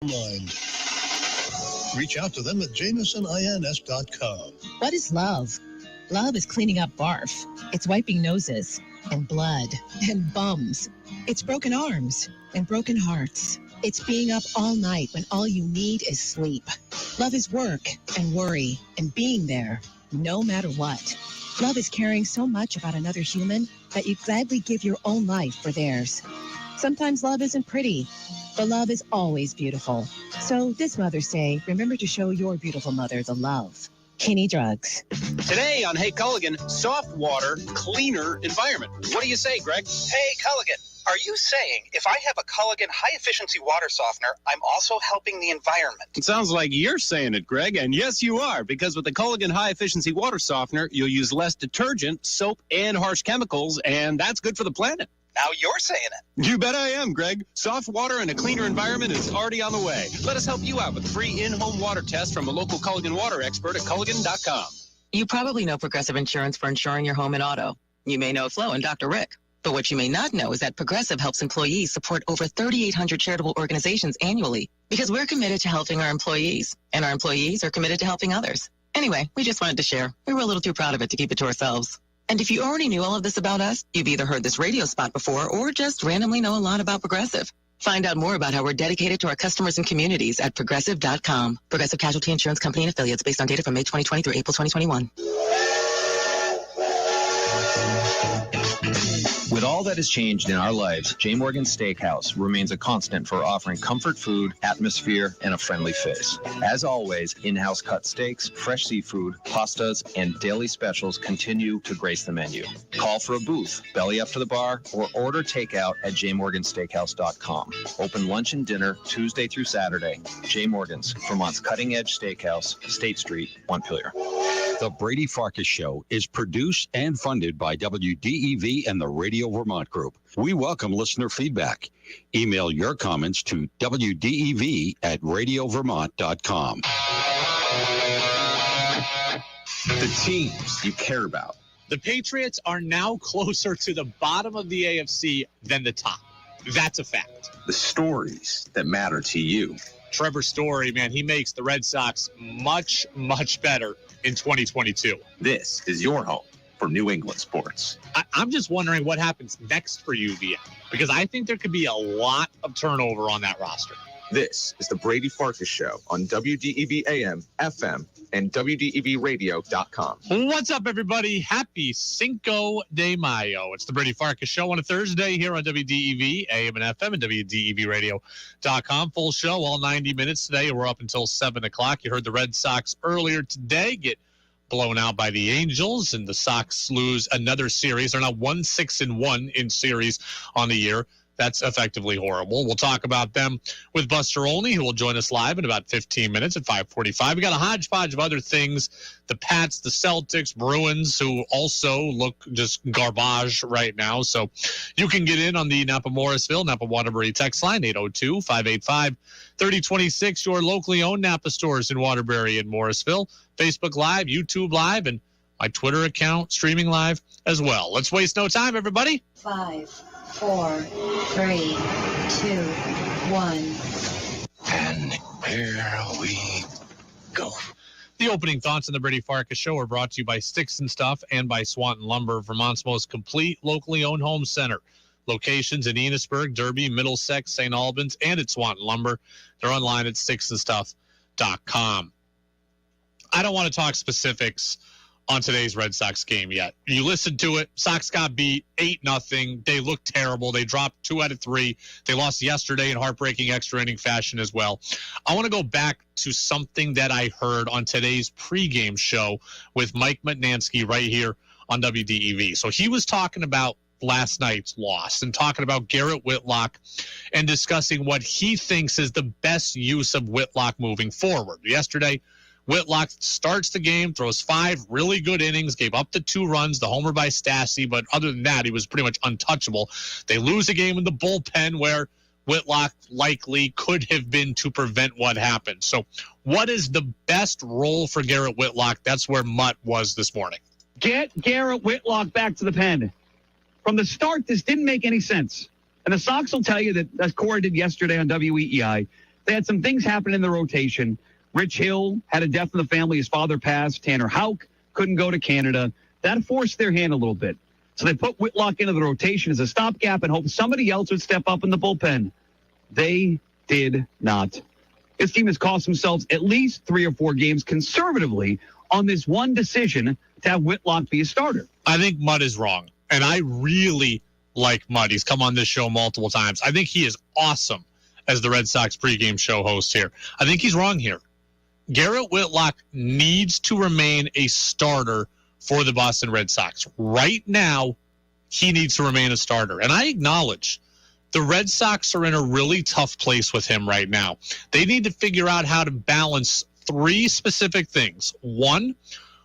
Online. Reach out to them at JamesonINS.com. What is love? Love is cleaning up barf. It's wiping noses and blood and bums. It's broken arms and broken hearts. It's being up all night when all you need is sleep. Love is work and worry and being there no matter what. Love is caring so much about another human that you gladly give your own life for theirs. Sometimes love isn't pretty, but love is always beautiful. So this Mother's Day, remember to show your beautiful mother the love. Kinney Drugs. Today on Hey Culligan, soft water, cleaner environment. What do you say, Greg? Hey Culligan, are you saying if I have a Culligan high-efficiency water softener, I'm also helping the environment? It sounds like you're saying it, Greg, and yes, you are, because with the Culligan high-efficiency water softener, you'll use less detergent, soap, and harsh chemicals, and that's good for the planet. Now you're saying it. You bet I am, Greg. Soft water and a cleaner environment is already on the way. Let us help you out with a free in-home water test from a local Culligan water expert at Culligan.com. You probably know Progressive Insurance for insuring your home and auto. You may know Flo and Dr. Rick. But what you may not know is that Progressive helps employees support over 3,800 charitable organizations annually because we're committed to helping our employees, and our employees are committed to helping others. Anyway, we just wanted to share. We were a little too proud of it to keep it to ourselves. And if you already knew all of this about us, you've either heard this radio spot before or just randomly know a lot about Progressive. Find out more about how we're dedicated to our customers and communities at Progressive.com. Progressive Casualty Insurance Company and Affiliates based on data from May 2020 through April 2021. With all that has changed in our lives, J. Morgan Steakhouse remains a constant for offering comfort food, atmosphere, and a friendly face. As always, in-house cut steaks, fresh seafood, pastas, and daily specials continue to grace the menu. Call for a booth, belly up to the bar, or order takeout at jmorgansteakhouse.com. Open lunch and dinner Tuesday through Saturday. J. Morgan's, Vermont's cutting-edge steakhouse, State Street, Montpelier. The Brady Farkas Show is produced and funded by WDEV and the Radio Vermont Group. We welcome listener feedback. Email your comments to wdev@radiovermont.com. The teams you care about. The Patriots are now closer to the bottom of the AFC than the top. That's a fact. The stories that matter to you. Trevor Story, man, he makes the Red Sox much, much better in 2022. This is your home for New England sports. I'm just wondering what happens next for UVA, because I think there could be a lot of turnover on that roster. This is the Brady Farkas Show on WDEV AM, FM, and WDEVradio.com. What's up, everybody? Happy Cinco de Mayo. It's the Brady Farkas Show on a Thursday here on WDEV AM and FM and WDEVradio.com. Full show, all 90 minutes today. We're up until 7 o'clock. You heard the Red Sox earlier today get blown out by the Angels, and the Sox lose another series. They're now 1-6-1 in series on the year. That's effectively horrible. We'll talk about them with Buster Olney, who will join us live in about 15 minutes at 5:45. We got a hodgepodge of other things. The Pats, the Celtics, Bruins, who also look just garbage right now. So you can get in on the Napa-Morrisville, Napa-Waterbury text line, 802-585-3026. Your locally owned Napa stores in Waterbury and Morrisville. Facebook Live, YouTube Live, and my Twitter account streaming live as well. Let's waste no time, everybody. 5, 4, 3, 2, 1. And here we go. The opening thoughts on the Brady Farkas Show are brought to you by Sticks and Stuff and by Swanton Lumber, Vermont's most complete locally owned home center. Locations in Enosburg, Derby, Middlesex, St. Albans, and at Swanton Lumber. They're online at sticksandstuff.com. I don't want to talk specifics on today's Red Sox game yet. You listened to it. Sox got beat 8-0. They looked terrible. They dropped 2 out of 3. They lost yesterday in heartbreaking extra inning fashion as well. I want to go back to something that I heard on today's pregame show with Mike Mutnansky right here on WDEV. So he was talking about last night's loss and talking about Garrett Whitlock and discussing what he thinks is the best use of Whitlock moving forward. Yesterday, Whitlock starts the game, throws 5 really good innings, gave up the 2 runs, the homer by Stassi, but other than that, he was pretty much untouchable. They lose a game in the bullpen where Whitlock likely could have been to prevent what happened. So what is the best role for Garrett Whitlock? That's where Mutt was this morning. Get Garrett Whitlock back to the pen. From the start, this didn't make any sense. And the Sox will tell you that, as Cora did yesterday on WEEI, they had some things happen in the rotation. Rich Hill had a death in the family. His father passed. Tanner Houck couldn't go to Canada. That forced their hand a little bit. So they put Whitlock into the rotation as a stopgap and hoped somebody else would step up in the bullpen. They did not. This team has cost themselves at least 3 or 4 games conservatively on this one decision to have Whitlock be a starter. I think Mudd is wrong, and I really like Mudd. He's come on this show multiple times. I think he is awesome as the Red Sox pregame show host here. I think he's wrong here. Garrett Whitlock needs to remain a starter for the Boston Red Sox. Right now, he needs to remain a starter. And I acknowledge the Red Sox are in a really tough place with him right now. They need to figure out how to balance 3 specific things. 1,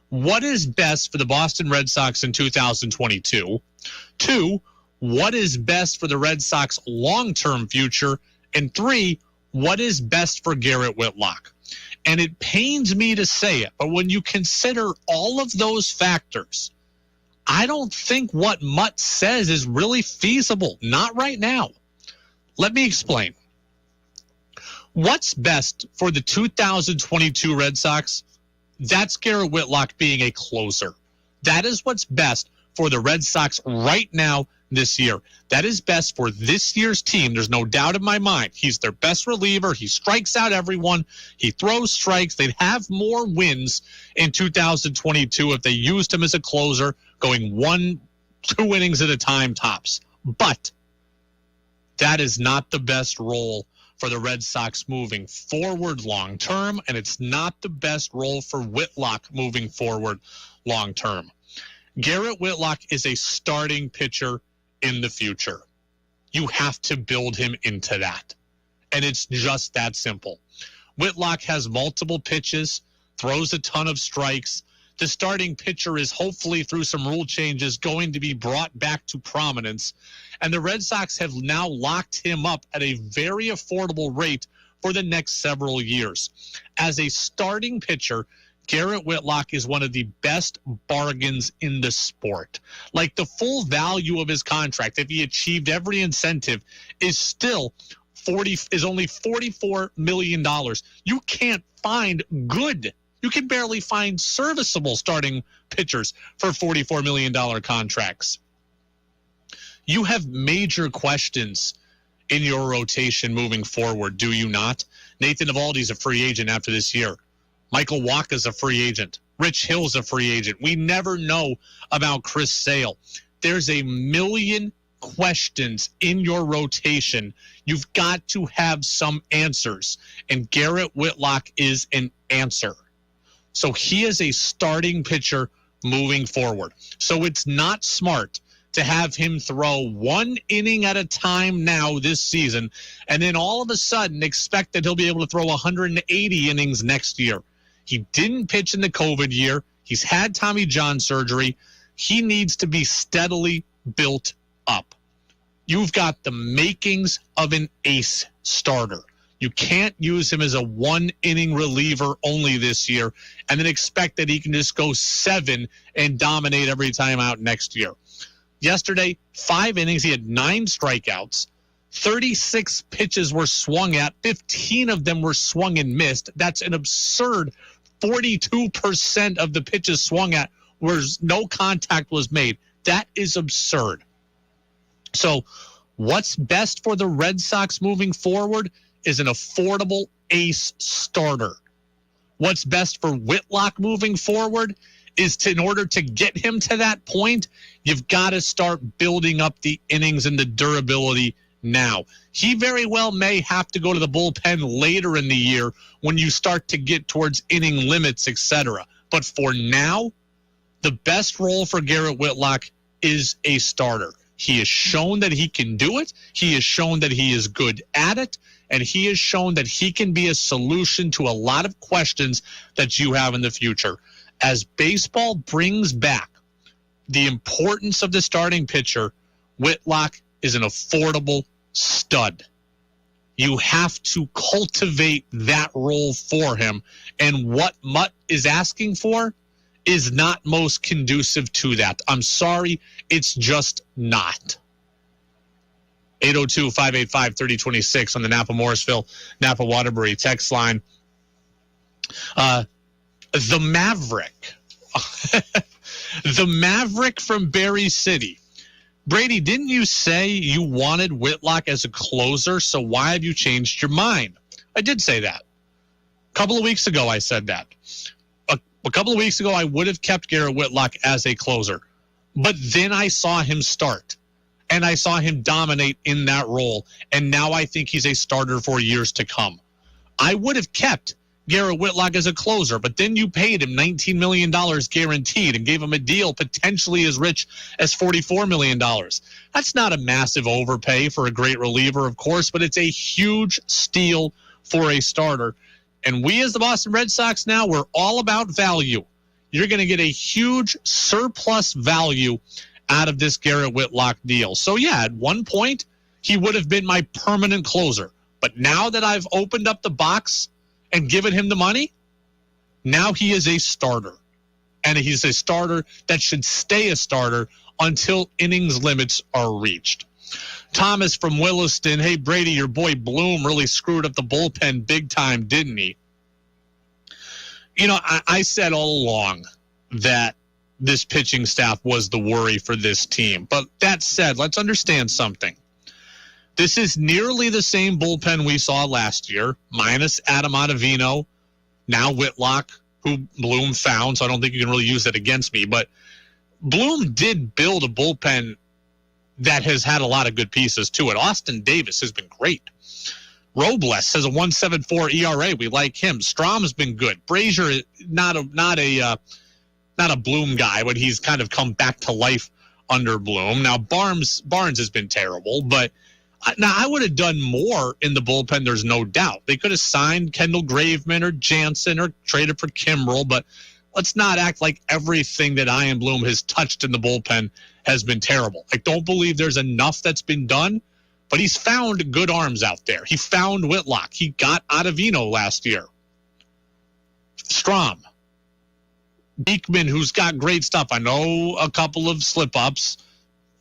what is best for the Boston Red Sox in 2022? 2, what is best for the Red Sox long-term future? And 3, what is best for Garrett Whitlock? And it pains me to say it, but when you consider all of those factors, I don't think what Mutt says is really feasible. Not right now. Let me explain. What's best for the 2022 Red Sox? That's Garrett Whitlock being a closer. That is what's best for the Red Sox right now this year. That is best for this year's team. There's no doubt in my mind. He's their best reliever. He strikes out everyone. He throws strikes. They'd have more wins in 2022 if they used him as a closer, going 1-2 innings at a time tops. But that is not the best role for the Red Sox moving forward long term, and it's not the best role for Whitlock moving forward long term. Garrett Whitlock is a starting pitcher in the future. You have to build him into that. And it's just that simple. Whitlock has multiple pitches, throws a ton of strikes. The starting pitcher is hopefully, through some rule changes, going to be brought back to prominence. And the Red Sox have now locked him up at a very affordable rate for the next several years. As a starting pitcher, Garrett Whitlock is one of the best bargains in the sport. Like, the full value of his contract, if he achieved every incentive, is only $44 million. You can't find good. You can barely find serviceable starting pitchers for $44 million contracts. You have major questions in your rotation moving forward, do you not? Nathan Eovaldi's a free agent after this year. Michael Wacha's a free agent. Rich Hill's a free agent. We never know about Chris Sale. There's a million questions in your rotation. You've got to have some answers, and Garrett Whitlock is an answer. So he is a starting pitcher moving forward. So it's not smart to have him throw 1 inning at a time now this season, and then all of a sudden expect that he'll be able to throw 180 innings next year. He didn't pitch in the COVID year. He's had Tommy John surgery. He needs to be steadily built up. You've got the makings of an ace starter. You can't use him as a 1-inning reliever only this year and then expect that he can just go 7 and dominate every time out next year. Yesterday, 5 innings, he had 9 strikeouts. 36 pitches were swung at. 15 of them were swung and missed. That's an absurd 42% of the pitches swung at where no contact was made. That is absurd. So what's best for the Red Sox moving forward is an affordable ace starter. What's best for Whitlock moving forward is in order to get him to that point, you've got to start building up the innings and the durability now. He very well may have to go to the bullpen later in the year when you start to get towards inning limits, etc. But for now, the best role for Garrett Whitlock is a starter. He has shown that he can do it. He has shown that he is good at it. And he has shown that he can be a solution to a lot of questions that you have in the future. As baseball brings back the importance of the starting pitcher, Whitlock is an affordable stud. You have to cultivate that role for him. And what Mutt is asking for is not most conducive to that. I'm sorry, it's just not. 888-900-3391 802-585-3026 on the Napa Morrisville, Napa Waterbury text line. The Maverick. The Maverick from Berry City. Brady, didn't you say you wanted Whitlock as a closer, so why have you changed your mind? I did say that. A couple of weeks ago, I said that. A couple of weeks ago, I would have kept Garrett Whitlock as a closer. But then I saw him start, and I saw him dominate in that role, and now I think he's a starter for years to come. I would have kept Garrett Whitlock as a closer, but then you paid him $19 million guaranteed and gave him a deal potentially as rich as $44 million. That's not a massive overpay for a great reliever, of course, but it's a huge steal for a starter. And we as the Boston Red Sox now, we're all about value. You're going to get a huge surplus value out of this Garrett Whitlock deal. So, yeah, at one point, he would have been my permanent closer. But now that I've opened up the box and given him the money, now he is a starter. And he's a starter that should stay a starter until innings limits are reached. Thomas from Williston, hey, Brady, your boy Bloom really screwed up the bullpen big time, didn't he? You know, I said all along that this pitching staff was the worry for this team. But that said, let's understand something. This is nearly the same bullpen we saw last year, minus Adam Ottavino, now Whitlock, who Bloom found, so I don't think you can really use that against me. But Bloom did build a bullpen that has had a lot of good pieces to it. Austin Davis has been great. Robles has a 1.74 ERA. We like him. Strom's been good. Brazier, not a Bloom guy, but he's kind of come back to life under Bloom. Now Barnes has been terrible, but now I would have done more in the bullpen. There's no doubt. They could have signed Kendall Graveman or Jansen or traded for Kimbrel, but let's not act like everything that Ian Bloom has touched in the bullpen has been terrible. I don't believe there's enough that's been done, but he's found good arms out there. He found Whitlock. He got Ottavino last year. Strom. Beekman, who's got great stuff. I know a couple of slip-ups.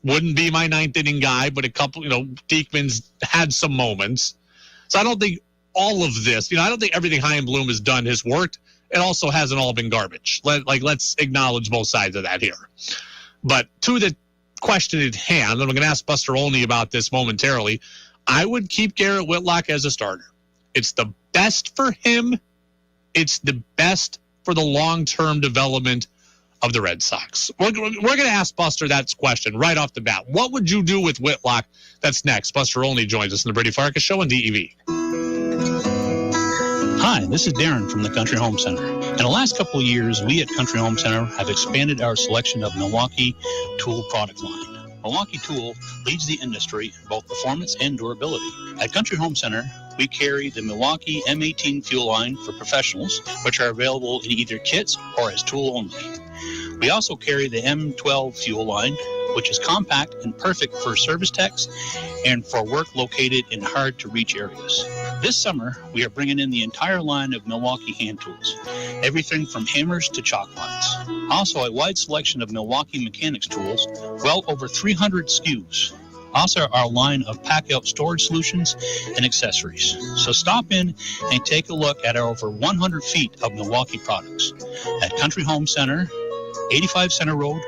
Wouldn't be my ninth inning guy, but a couple, Beekman's had some moments. So I don't think all of this, I don't think everything Chaim Bloom has done has worked. It also hasn't all been garbage. Let's acknowledge both sides of that here. But to the question at hand, and I'm going to ask Buster Olney about this momentarily, I would keep Garrett Whitlock as a starter. It's the best for him. It's the best for the long-term development of the Red Sox. We're going to ask Buster that question right off the bat. What would you do with Whitlock? That's next. Buster Olney joins us in the Brady Farkas Show on DEV. Hi, this is Darren from the Country Home Center. In the last couple of years, we at Country Home Center have expanded our selection of Milwaukee Tool product line. Milwaukee Tool leads the industry in both performance and durability. At Country Home Center, we carry the Milwaukee M18 fuel line for professionals, which are available in either kits or as tool only. We also carry the M12 fuel line, which is compact and perfect for service techs and for work located in hard-to-reach areas. This summer, we are bringing in the entire line of Milwaukee hand tools, everything from hammers to chalk lines. Also, a wide selection of Milwaukee mechanics tools, well over 300 SKUs. Also, our line of pack-out storage solutions and accessories. So stop in and take a look at our over 100 feet of Milwaukee products at Country Home Center, 85 Center Road,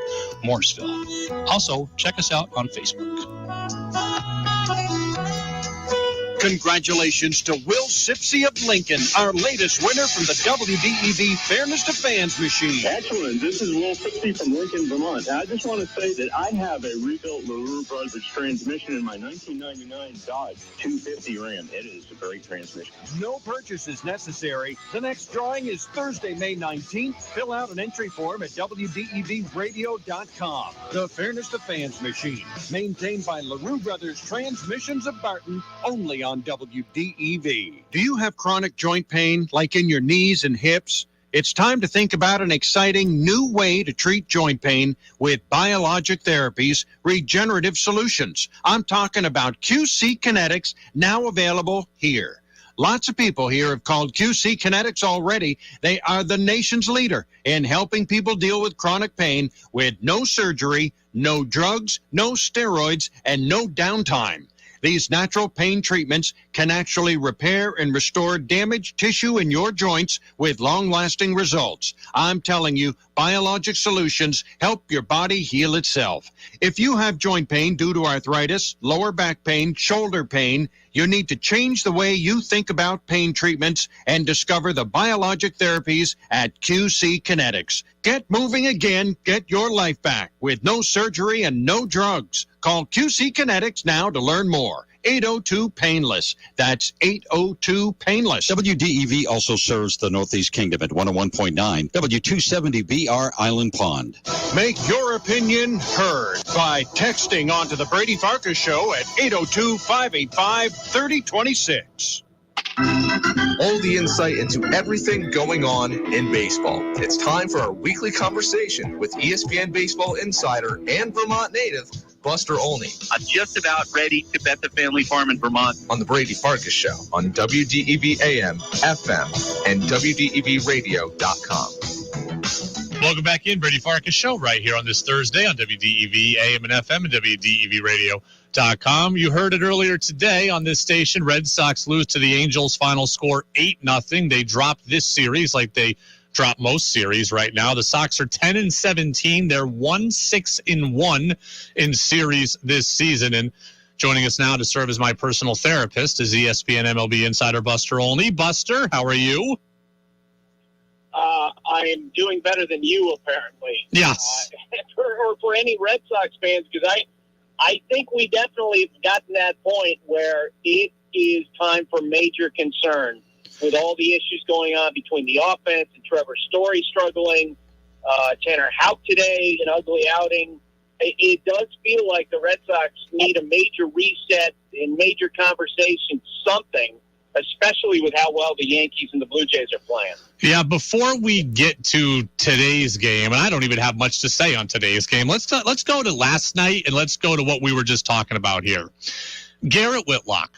Morrisville. Also, check us out on Facebook. Congratulations to Will Sipsey of Lincoln, our latest winner from the WDEV Fairness to Fans machine. Excellent. This is Will Sipsey from Lincoln, Vermont. I just want to say that I have a rebuilt LaRue Brothers transmission in my 1999 Dodge 250 Ram. It is a great transmission. No purchase is necessary. The next drawing is Thursday, May 19th. Fill out an entry form at WDEVradio.com. The Fairness to Fans machine, maintained by LaRue Brothers Transmissions of Barton, only on WDEV. Do you have chronic joint pain, like in your knees and hips? It's time to think about an exciting new way to treat joint pain with biologic therapies, regenerative solutions. I'm talking about QC Kinetics, now available here. Lots of people here have called QC Kinetics already. They are the nation's leader in helping people deal with chronic pain with no surgery, no drugs, no steroids, and no downtime. These natural pain treatments can actually repair and restore damaged tissue in your joints with long-lasting results. I'm telling you, Biologic Solutions help your body heal itself. If you have joint pain due to arthritis, lower back pain, shoulder pain, you need to change the way you think about pain treatments and discover the biologic therapies at QC Kinetics. Get moving again, get your life back with no surgery and no drugs. Call QC Kinetics now to learn more. 802-PAINLESS. That's 802-PAINLESS. WDEV also serves the Northeast Kingdom at 101.9 W270BR Island Pond. Make your opinion heard by texting onto the Brady Farkas Show at 802-585-3026. All the insight into everything going on in baseball. It's time for our weekly conversation with ESPN baseball insider and Vermont native, Buster Olney. I'm just about ready to bet the family farm in Vermont. On the Brady Farkas Show on WDEV AM, FM, and WDEVradio.com. Welcome back in, Brady Farkas Show, right here on this Thursday on WDEV AM and FM and WDEVradio.com. You heard it earlier today on this station. Red Sox lose to the Angels. Final score 8-0. They dropped this series like they drop most series right now. The Sox are 10-17. They're 1-6-1 in series this season. And joining us now to serve as my personal therapist is ESPN MLB insider Buster Olney. Buster, how are you? I am doing better than you, apparently. Yes. For any Red Sox fans, because I think we definitely have gotten to that point where it is time for major concern with all the issues going on between the offense and Trevor Story struggling, Tanner Houck today, an ugly outing. It does feel like the Red Sox need a major reset and major conversation, something, especially with how well the Yankees and the Blue Jays are playing. Yeah, before we get to today's game, and I don't even have much to say on today's game, let's go to last night and let's go to what we were just talking about here. Garrett Whitlock.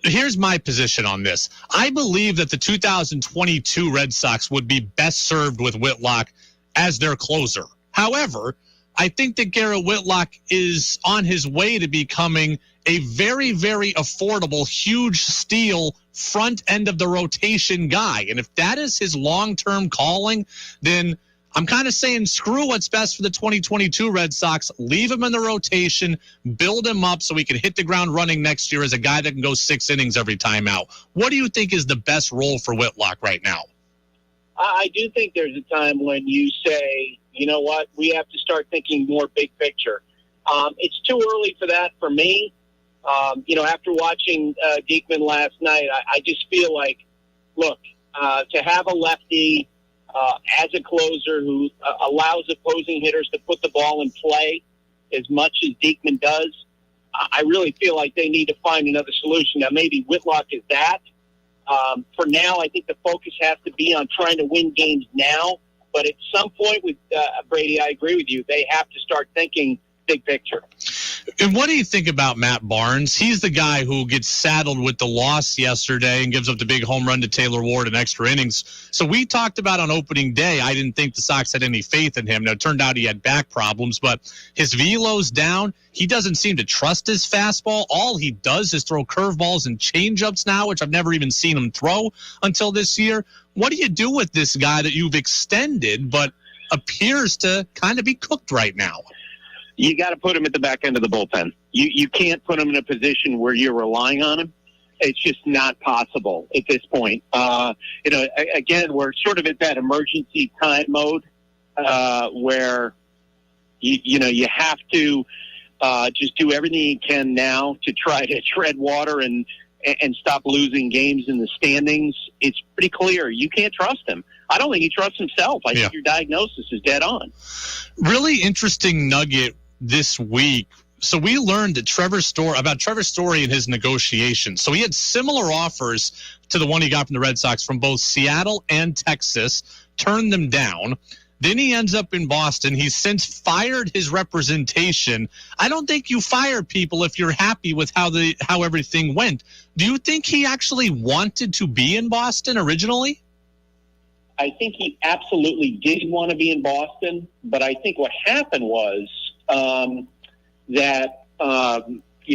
Here's my position on this. I believe that the 2022 Red Sox would be best served with Whitlock as their closer. However, I think that Garrett Whitlock is on his way to becoming a very, very affordable, huge steal front end of the rotation guy. And if that is his long-term calling, then I'm kind of saying screw what's best for the 2022 Red Sox. Leave him in the rotation, build him up so he can hit the ground running next year as a guy that can go 6 innings every time out. What do you think is the best role for Whitlock right now? I do think there's a time when you say, you know what, we have to start thinking more big picture. It's too early for that for me. After watching Diekman last night, I just feel like, look, to have a lefty as a closer who allows opposing hitters to put the ball in play as much as Diekman does, I really feel like they need to find another solution. Now, maybe Whitlock is that. For now, I think the focus has to be on trying to win games now. But at some point with Brady, I agree with you. They have to start thinking big picture. And what do you think about Matt Barnes? He's the guy who gets saddled with the loss yesterday and gives up the big home run to Taylor Ward in extra innings. So we talked about on opening day, I didn't think the Sox had any faith in him. Now, it turned out he had back problems, but his velo's down. He doesn't seem to trust his fastball. All he does is throw curveballs and changeups now, which I've never even seen him throw until this year. What do you do with this guy that you've extended but appears to kind of be cooked right now? You got to put him at the back end of the bullpen. You can't put him in a position where you're relying on him. It's just not possible at this point. Again, we're sort of at that emergency time mode where you have to just do everything you can now to try to tread water and stop losing games in the standings. It's pretty clear you can't trust him. I don't think he trusts himself. I think your diagnosis is dead on. Really interesting nugget this week. So we learned that Trevor Story and his negotiations. So he had similar offers to the one he got from the Red Sox from both Seattle and Texas, turned them down. Then he ends up in Boston. He's since fired his representation. I don't think you fire people if you're happy with how everything went. Do you think he actually wanted to be in Boston originally? I think he absolutely did want to be in Boston, but I think what happened was that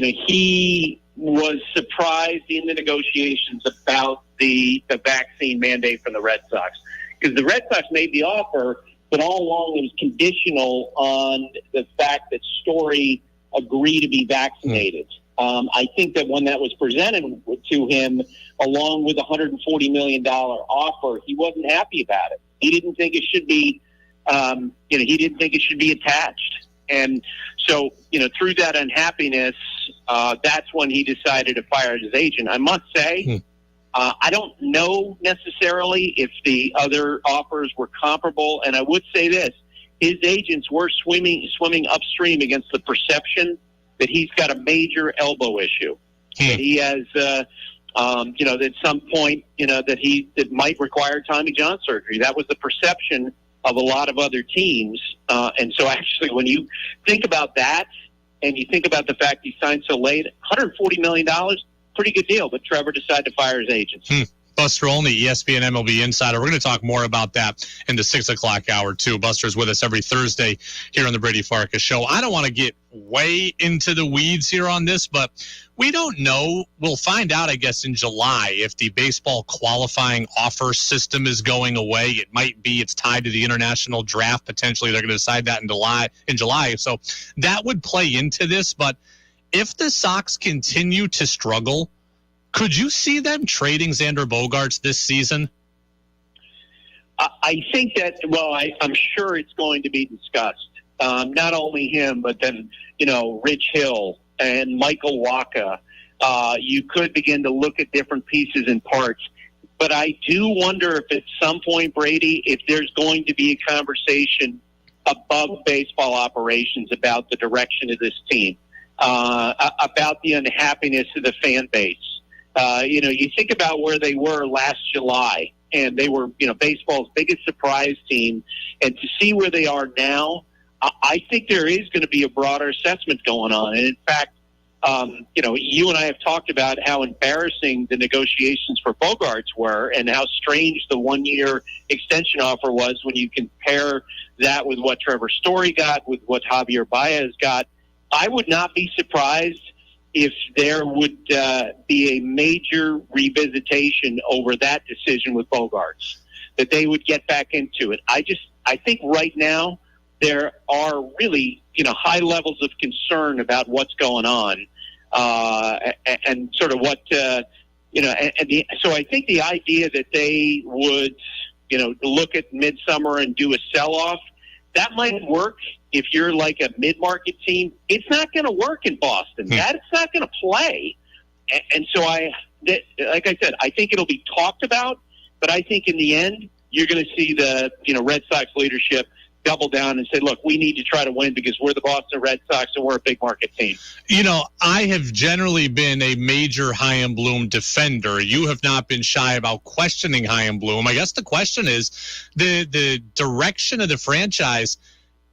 he was surprised in the negotiations about the vaccine mandate from the Red Sox, because the Red Sox made the offer, but all along it was conditional on the fact that Story agreed to be vaccinated. I think that when that was presented to him, along with a $140 million offer, he wasn't happy about it. He didn't think it should be, he didn't think it should be attached. And so, through that unhappiness, that's when he decided to fire his agent. I must say, I don't know necessarily if the other offers were comparable. And I would say this, his agents were swimming upstream against the perception that he's got a major elbow issue. That he has, that at some point, that might require Tommy John surgery. That was the perception of a lot of other teams. And so actually, when you think about that and you think about the fact he signed so late, $140 million, pretty good deal. But Trevor decided to fire his agents. Buster Olney, ESPN MLB Insider. We're going to talk more about that in the 6 o'clock hour, too. Buster's with us every Thursday here on the Brady Farkas Show. I don't want to get way into the weeds here on this, but we don't know. We'll find out, I guess, in July if the baseball qualifying offer system is going away. It might be. It's tied to the international draft. Potentially, they're going to decide that in July. So that would play into this. But if the Sox continue to struggle, could you see them trading Xander Bogaerts this season? I think that, I'm sure it's going to be discussed. Not only him, but then, Rich Hill and Michael Wacha. You could begin to look at different pieces and parts. But I do wonder if at some point, Brady, if there's going to be a conversation above baseball operations about the direction of this team, about the unhappiness of the fan base. You think about where they were last July, and they were, baseball's biggest surprise team. And to see where they are now, I think there is going to be a broader assessment going on. And in fact, you and I have talked about how embarrassing the negotiations for Bogaerts were and how strange the 1-year extension offer was when you compare that with what Trevor Story got, with what Javier Baez got. I would not be surprised if there would be a major revisitation over that decision with Bogaerts, that they would get back into it. I think right now there are really, high levels of concern about what's going on, and sort of what, so I think the idea that they would, look at midsummer and do a sell-off, that might work if you're like a mid-market team. It's not going to work in Boston. That's not going to play. And so like I said, I think it'll be talked about, but I think in the end, you're going to see the, Red Sox leadership double down and say, look, we need to try to win because we're the Boston Red Sox and we're a big market team. I have generally been a major Chaim Bloom defender. You have not been shy about questioning Chaim Bloom. I guess the question is the direction of the franchise.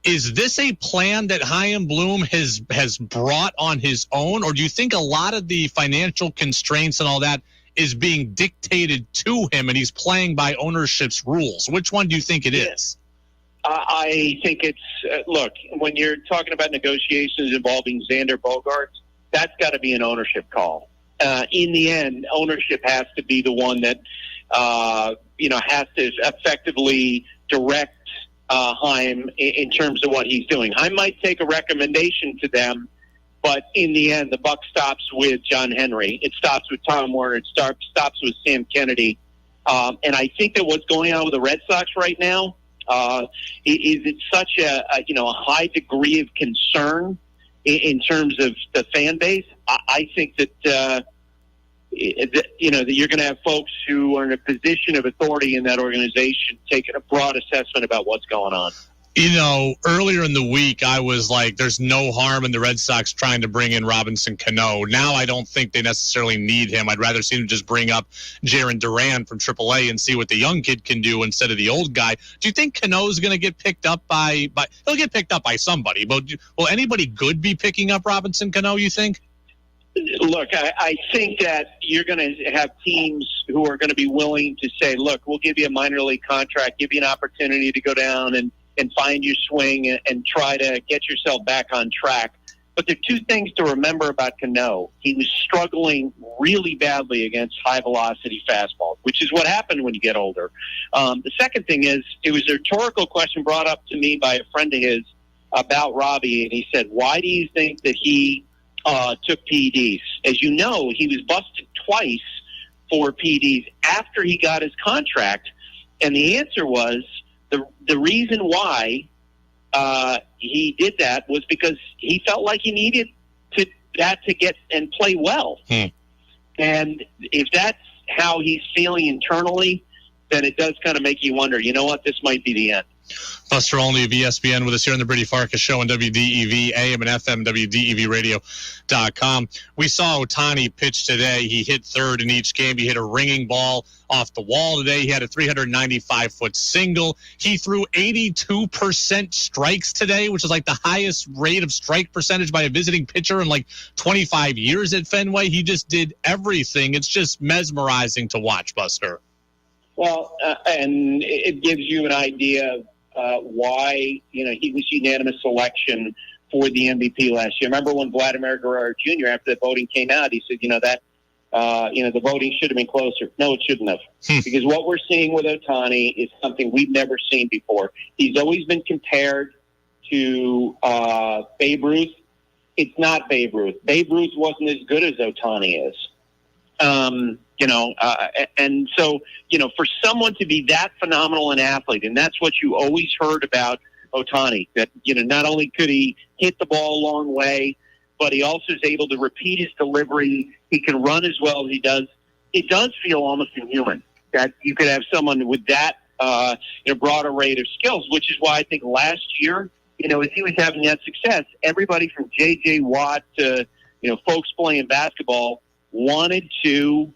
Is this a plan that Chaim Bloom has brought on his own, or do you think a lot of the financial constraints and all that is being dictated to him and he's playing by ownership's rules? Which one do you think it is? I think it's, look, when you're talking about negotiations involving Xander Bogaerts, that's got to be an ownership call. In the end, ownership has to be the one that, has to effectively direct Chaim in terms of what he's doing. I might take a recommendation to them, but in the end, the buck stops with John Henry. It stops with Tom Werner. It stops with Sam Kennedy. And I think that what's going on with the Red Sox right now, is it such a high degree of concern in terms of the fan base? I think that that you're going to have folks who are in a position of authority in that organization taking a broad assessment about what's going on. Earlier in the week, I was like, there's no harm in the Red Sox trying to bring in Robinson Cano. Now I don't think they necessarily need him. I'd rather see them just bring up Jarren Duran from AAA and see what the young kid can do instead of the old guy. Do you think Cano's going to get picked up by he'll get picked up by somebody, but will anybody good be picking up Robinson Cano, you think? Look, I think that you're going to have teams who are going to be willing to say, look, we'll give you a minor league contract, give you an opportunity to go down and find your swing and try to get yourself back on track. But there are two things to remember about Cano. He was struggling really badly against high-velocity fastballs, which is what happened when you get older. The second thing is, it was a rhetorical question brought up to me by a friend of his about Robbie, and he said, why do you think that he took PEDs? As you know, he was busted twice for PEDs after he got his contract, and the answer was the reason why he did that was because he felt like he needed that to get and play well. And if that's how he's feeling internally, then it does kind of make you wonder, you know what, this might be the end. Buster Olney of ESPN with us here on the Brady Farkas Show on WDEV, AM and FM, WDEVradio.com. We saw Ohtani pitch today. He hit third in each game. He hit a ringing ball off the wall today. He had a 395-foot single. He threw 82% strikes today, which is like the highest rate of strike percentage by a visiting pitcher in like 25 years at Fenway. He just did everything. It's just mesmerizing to watch, Buster. Well, and it gives you an idea of why, he was unanimous selection for the MVP last year. Remember when Vladimir Guerrero Jr., after the voting came out, he said, the voting should have been closer. No, it shouldn't have. Because what we're seeing with Ohtani is something we've never seen before. He's always been compared to Babe Ruth. It's not Babe Ruth. Babe Ruth wasn't as good as Ohtani is. And so, for someone to be that phenomenal an athlete, and that's what you always heard about Ohtani, that, not only could he hit the ball a long way, but he also is able to repeat his delivery. He can run as well as he does. It does feel almost inhuman that you could have someone with that, broad array of skills, which is why I think last year, as he was having that success, everybody from J.J. Watt to, folks playing basketball wanted to,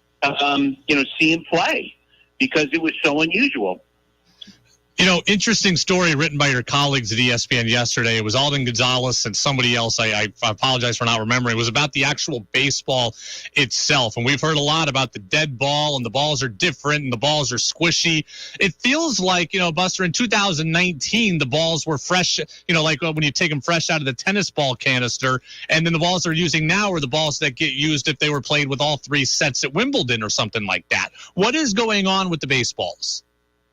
see him play because it was so unusual. Interesting story written by your colleagues at ESPN yesterday. It was Alden Gonzalez and somebody else. I apologize for not remembering. It was about the actual baseball itself. And we've heard a lot about the dead ball, and the balls are different, and the balls are squishy. It feels like, Buster, in 2019, the balls were fresh, like when you take them fresh out of the tennis ball canister. And then the balls they're using now are the balls that get used if they were played with all three sets at Wimbledon or something like that. What is going on with the baseballs?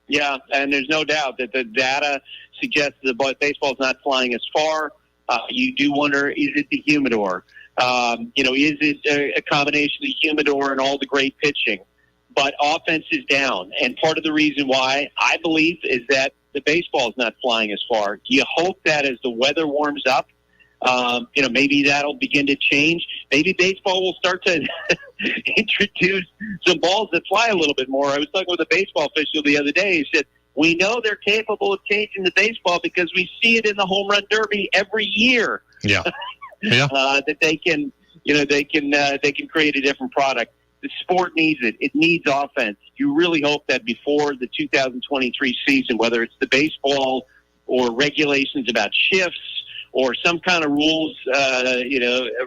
Yeah, and there's no doubt that the data suggests that baseball's not flying as far. You do wonder, is it the humidor? Is it a combination of the humidor and all the great pitching? But offense is down, and part of the reason why, I believe, is that the baseball is not flying as far. You hope that as the weather warms up, maybe that'll begin to change. Maybe baseball will start to introduce some balls that fly a little bit more. I was talking with a baseball official the other day. He said, we know they're capable of changing the baseball because we see it in the home run derby every year. Yeah. That they can create a different product. The sport needs it. It needs offense. You really hope that before the 2023 season, whether it's the baseball or regulations about shifts, or some kind of rules,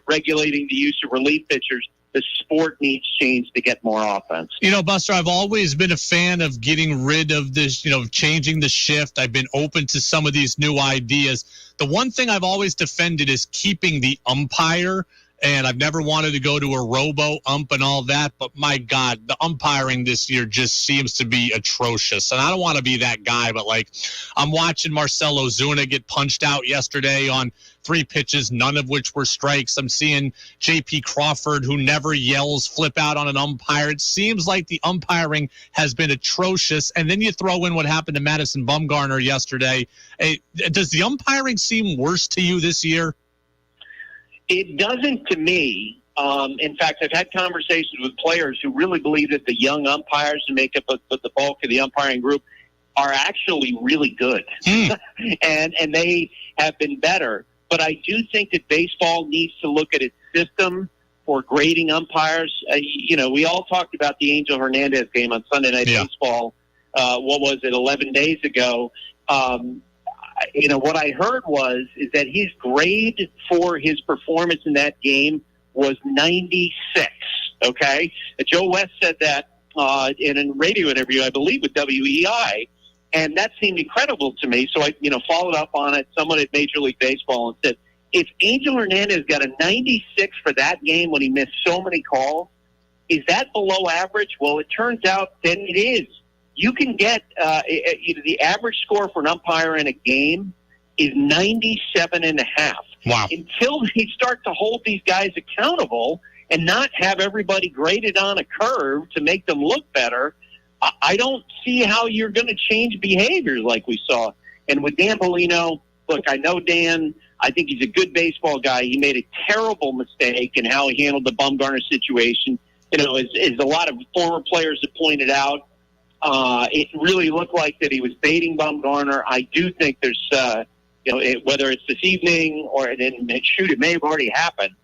regulating the use of relief pitchers, the sport needs change to get more offense. Buster, I've always been a fan of getting rid of this, changing the shift. I've been open to some of these new ideas. The one thing I've always defended is keeping the umpire, and I've never wanted to go to a robo-ump and all that, but my God, the umpiring this year just seems to be atrocious. And I don't want to be that guy, but, I'm watching Marcell Ozuna get punched out yesterday on 3 pitches, none of which were strikes. I'm seeing J.P. Crawford, who never yells, flip out on an umpire. It seems like the umpiring has been atrocious. And then you throw in what happened to Madison Bumgarner yesterday. Does the umpiring seem worse to you this year? It doesn't to me. In fact, I've had conversations with players who really believe that the young umpires who make up the bulk of the umpiring group are actually really good. and they have been better. But I do think that baseball needs to look at its system for grading umpires. We all talked about the Angel Hernandez game on Sunday Night Baseball, 11 days ago. What I heard is that his grade for his performance in that game was 96. Okay, Joe West said that in a radio interview, I believe, with WEI, and that seemed incredible to me. So I, followed up on it. Someone at Major League Baseball and said, if Angel Hernandez got a 96 for that game when he missed so many calls, is that below average? Well, it turns out that it is. You can get the average score for an umpire in a game is 97.5. Wow. Until they start to hold these guys accountable and not have everybody graded on a curve to make them look better, I don't see how you're going to change behaviors like we saw. And with Dan Bellino, look, I know Dan. I think he's a good baseball guy. He made a terrible mistake in how he handled the Bumgarner situation. As a lot of former players have pointed out, it really looked like that he was baiting Bumgarner. I do think there's, whether it's this evening or it may have already happened.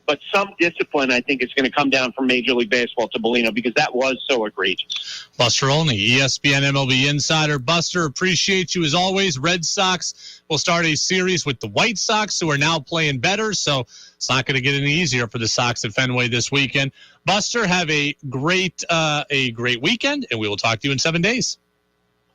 But some discipline, I think, is going to come down from Major League Baseball to Bellino because that was so egregious. Buster Olney, ESPN MLB Insider. Buster, appreciate you as always. Red Sox will start a series with the White Sox, who are now playing better, so it's not going to get any easier for the Sox at Fenway this weekend. Buster, have a great weekend, and we will talk to you in 7 days.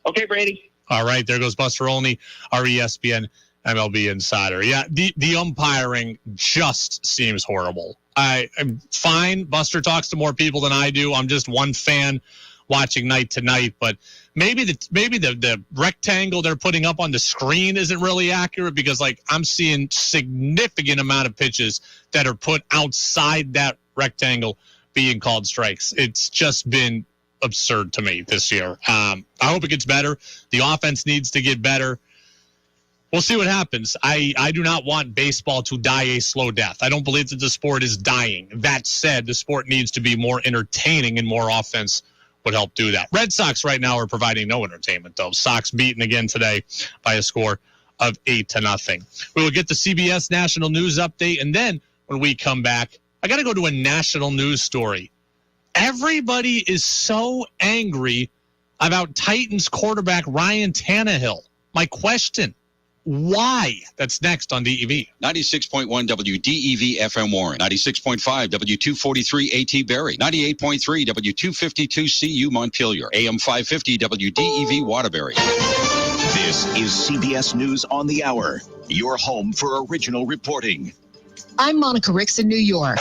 Okay, Brady. All right, there goes Buster Olney, our ESPN MLB Insider. Yeah, the umpiring just seems horrible. I'm fine. Buster talks to more people than I do. I'm just one fan watching night to night. But maybe the rectangle they're putting up on the screen isn't really accurate because, I'm seeing significant amount of pitches that are put outside that rectangle being called strikes. It's just been absurd to me this year. I hope it gets better. The offense needs to get better. We'll see what happens. I do not want baseball to die a slow death. I don't believe that the sport is dying. That said, the sport needs to be more entertaining, and more offense would help do that. Red Sox right now are providing no entertainment, though. Sox beaten again today by a score of 8-0. We will get the CBS National News Update, and then when we come back, I got to go to a national news story. Everybody is so angry about Titans quarterback Ryan Tannehill. My question, why? That's next on DEV. 96.1 WDEV FM Warren. 96.5 W243 AT Berry. 98.3 W252 CU Montpelier. AM 550 WDEV Waterbury. This is CBS News on the Hour, your home for original reporting. I'm Monica Ricks in New York.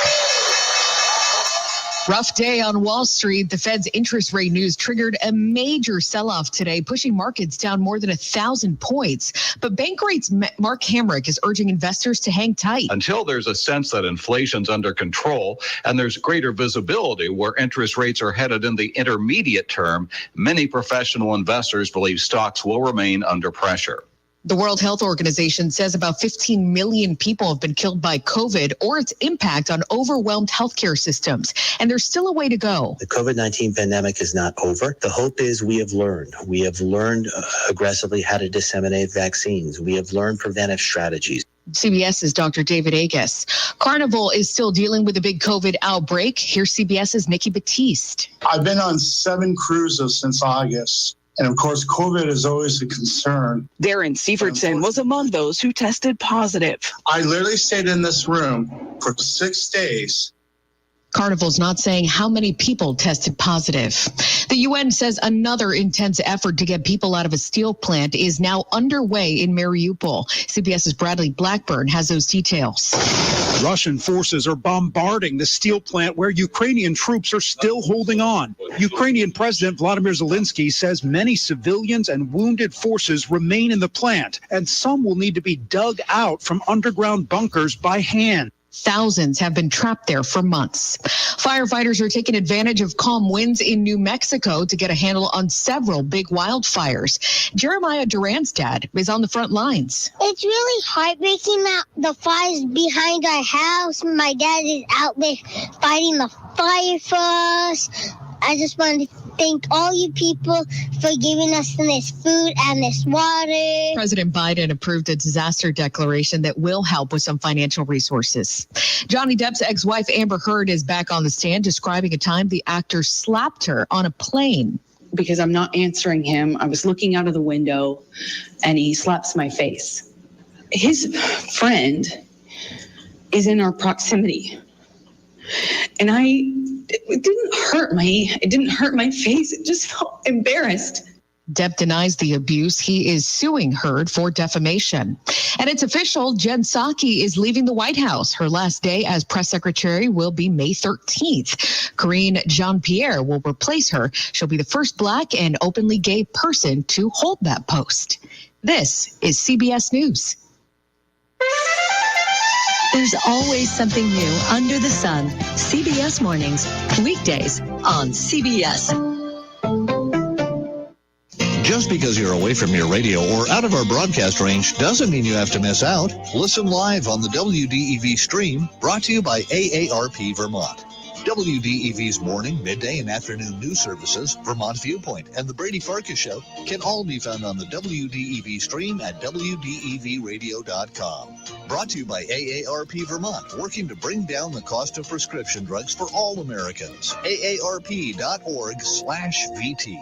Rough day on Wall Street. The Fed's interest rate news triggered a major sell-off today, pushing markets down more than 1,000 points. But Bankrate's Mark Hamrick is urging investors to hang tight. Until there's a sense that inflation's under control and there's greater visibility where interest rates are headed in the intermediate term, many professional investors believe stocks will remain under pressure. The World Health Organization says about 15 million people have been killed by COVID or its impact on overwhelmed healthcare systems. And there's still a way to go. The COVID-19 pandemic is not over. The hope is we have learned. We have learned aggressively how to disseminate vaccines. We have learned preventive strategies. CBS's Dr. David Agus. Carnival is still dealing with a big COVID outbreak. Here's CBS's Nikki Batiste. I've been on 7 cruises since August. And of course, COVID is always a concern. Darren Sievertson was among those who tested positive. I literally stayed in this room for 6 days. Carnival's not saying how many people tested positive. The UN says another intense effort to get people out of a steel plant is now underway in Mariupol. CBS's Bradley Blackburn has those details. Russian forces are bombarding the steel plant where Ukrainian troops are still holding on. Ukrainian President Vladimir Zelensky says many civilians and wounded forces remain in the plant, and some will need to be dug out from underground bunkers by hand. Thousands have been trapped there for months. Firefighters are taking advantage of calm winds in New Mexico to get a handle on several big wildfires. Jeremiah Duran's dad is on the front lines. It's really heartbreaking that the fire's behind our house. My dad is out there fighting the fire for us. I just want to thank all you people for giving us this food and this water. President Biden approved a disaster declaration that will help with some financial resources. Johnny Depp's ex-wife Amber Heard is back on the stand describing a time the actor slapped her on a plane. Because I'm not answering him. I was looking out of the window and he slaps my face. His friend is in our proximity. And it didn't hurt my face. It just felt embarrassed. Depp denies the abuse. He is suing Heard for defamation. And it's official, Jen Psaki is leaving the White House. Her last day as press secretary will be May 13th. Karine Jean-Pierre will replace her. She'll be the first Black and openly gay person to hold that post. This is CBS News. There's always something new under the sun. CBS Mornings, weekdays on CBS. Just because you're away from your radio or out of our broadcast range doesn't mean you have to miss out. Listen live on the WDEV stream, brought to you by AARP Vermont. WDEV's morning, midday, and afternoon news services, Vermont Viewpoint, and the Brady Farkas Show can all be found on the WDEV stream at WDEVradio.com. Brought to you by AARP Vermont, working to bring down the cost of prescription drugs for all Americans. AARP.org/VT.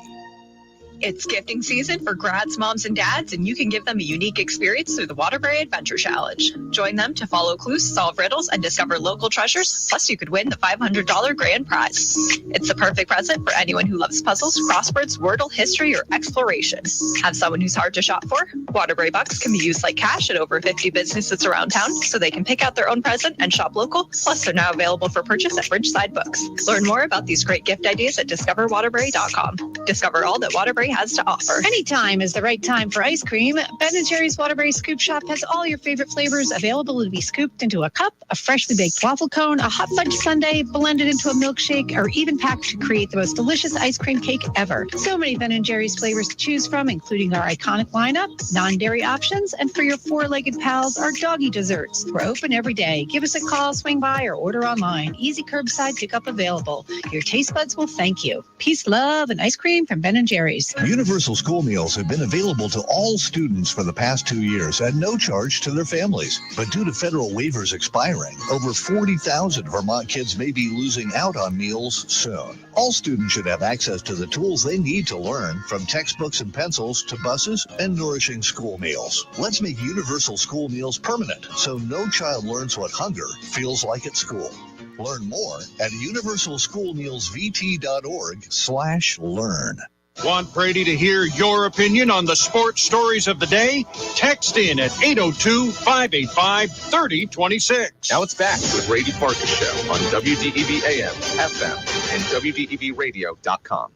It's gifting season for grads, moms, and dads, and you can give them a unique experience through the Waterbury Adventure Challenge. Join them to follow clues, solve riddles, and discover local treasures. Plus, you could win the $500 grand prize. It's the perfect present for anyone who loves puzzles, crosswords, Wordle, history, or exploration. Have someone who's hard to shop for? Waterbury bucks can be used like cash at over 50 businesses around town, so they can pick out their own present and shop local. Plus, they're now available for purchase at Bridgeside Books. Learn more about these great gift ideas at discoverwaterbury.com. Discover all that Waterbury has to offer. Anytime is the right time for ice cream. Ben & Jerry's Waterbury Scoop Shop has all your favorite flavors available to be scooped into a cup, a freshly baked waffle cone, a hot fudge sundae, blended into a milkshake, or even packed to create the most delicious ice cream cake ever. So many Ben & Jerry's flavors to choose from, including our iconic lineup, non-dairy options, and for your four-legged pals, our doggy desserts. We're open every day. Give us a call, swing by, or order online. Easy curbside pickup available. Your taste buds will thank you. Peace, love, and ice cream from Ben & Jerry's. Universal school meals have been available to all students for the past 2 years at no charge to their families. But due to federal waivers expiring, over 40,000 Vermont kids may be losing out on meals soon. All students should have access to the tools they need to learn, from textbooks and pencils to buses and nourishing school meals. Let's make universal school meals permanent so no child learns what hunger feels like at school. Learn more at universalschoolmealsvt.org/learn. Want Brady to hear your opinion on the sports stories of the day? Text in at 802-585-3026. Now it's back to the Brady Farkas Show on WDEV AM, FM, and WDEVradio.com.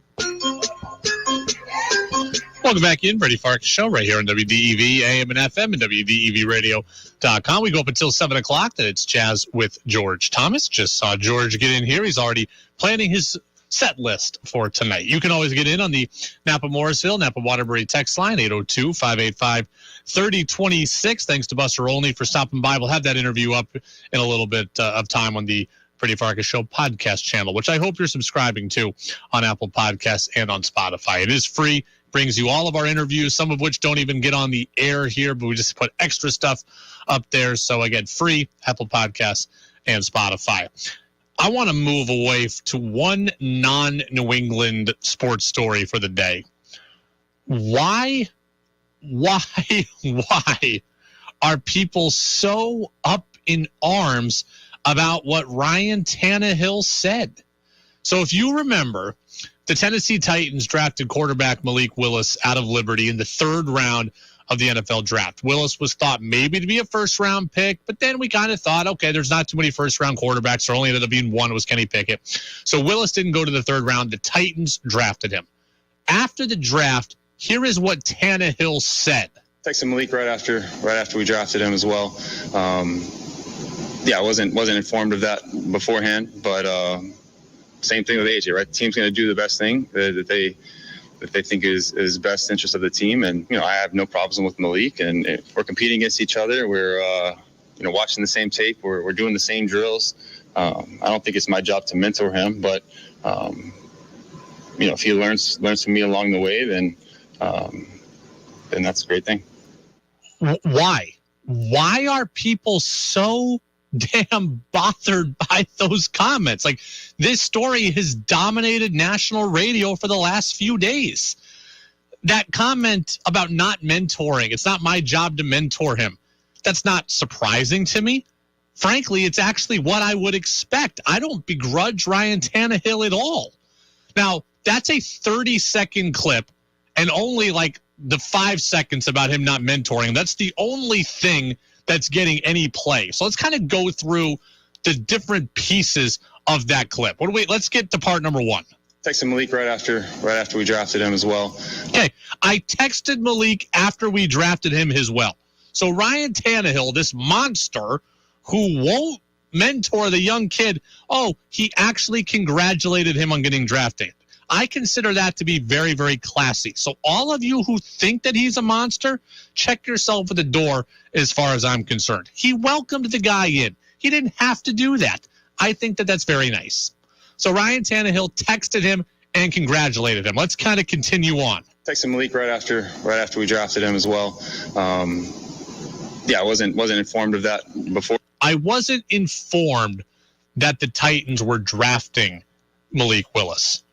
Welcome back in, Brady Farkas Show, right here on WDEV AM and FM and WDEVradio.com. We go up until 7 o'clock. Then it's Jazz with George Thomas. Just saw George get in here. He's already planning his set list for tonight. You can always get in on the Napa Morrisville, Napa Waterbury text line, 802-585-3026. Thanks to Buster Olney for stopping by. We'll have that interview up in a little bit of time on the Brady Farkas Show podcast channel, which I hope you're subscribing to on Apple Podcasts and on Spotify. It is free, brings you all of our interviews, some of which don't even get on the air here, but we just put extra stuff up there. So again, free, Apple Podcasts and Spotify. I want to move away to one non-New England sports story for the day. Why are people so up in arms about what Ryan Tannehill said? So if you remember, the Tennessee Titans drafted quarterback Malik Willis out of Liberty in the third round of the NFL draft. Willis was thought maybe to be a first-round pick, but then we kind of thought, okay, there's not too many first-round quarterbacks. There only ended up being one. It was Kenny Pickett. So Willis didn't go to the third round. The Titans drafted him. After the draft, here is what Tannehill said. Texted Malik right after we drafted him as well. I wasn't informed of that beforehand, but same thing with AJ, right? The team's going to do the best thing that they think is best interest of the team. And, I have no problems with Malik, and if we're competing against each other. We're, watching the same tape. We're doing the same drills. I don't think it's my job to mentor him, but, if he learns from me along the way, then that's a great thing. Why are people so damn bothered by those comments? Like, this story has dominated national radio for the last few days. That comment about not mentoring, it's not my job to mentor him, that's not surprising to me. Frankly, it's actually what I would expect. I don't begrudge Ryan Tannehill at all. Now, that's a 30-second clip, and only like the 5 seconds about him not mentoring. That's the only thing that's getting any play. So let's kind of go through the different pieces of that clip. Let's get to part number one. Texted Malik right after we drafted him as well. Okay, I texted Malik after we drafted him as well. So Ryan Tannehill, this monster who won't mentor the young kid, he actually congratulated him on getting drafted. I consider that to be very, very classy. So all of you who think that he's a monster, check yourself at the door as far as I'm concerned. He welcomed the guy in. He didn't have to do that. I think that that's very nice. So Ryan Tannehill texted him and congratulated him. Let's kind of continue on. Texted Malik right after we drafted him as well. I wasn't informed of that before. I wasn't informed that the Titans were drafting Malik Willis.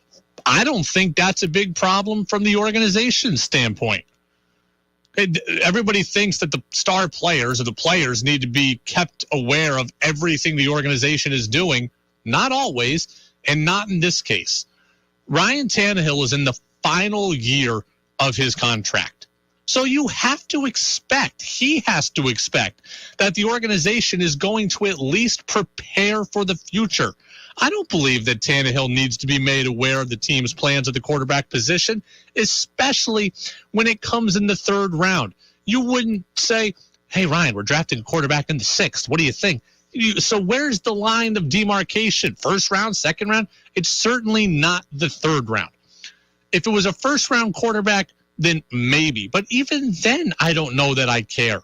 I don't think that's a big problem from the organization standpoint. Everybody thinks that the star players or the players need to be kept aware of everything the organization is doing. Not always, and not in this case. Ryan Tannehill is in the final year of his contract. So you have to expect, he has to expect, that the organization is going to at least prepare for the future. I don't believe that Tannehill needs to be made aware of the team's plans at the quarterback position, especially when it comes in the third round. You wouldn't say, hey, Ryan, we're drafting a quarterback in the 6th. What do you think? So where's the line of demarcation? First round, second round? It's certainly not the third round. If it was a first-round quarterback, then maybe. But even then, I don't know that I care.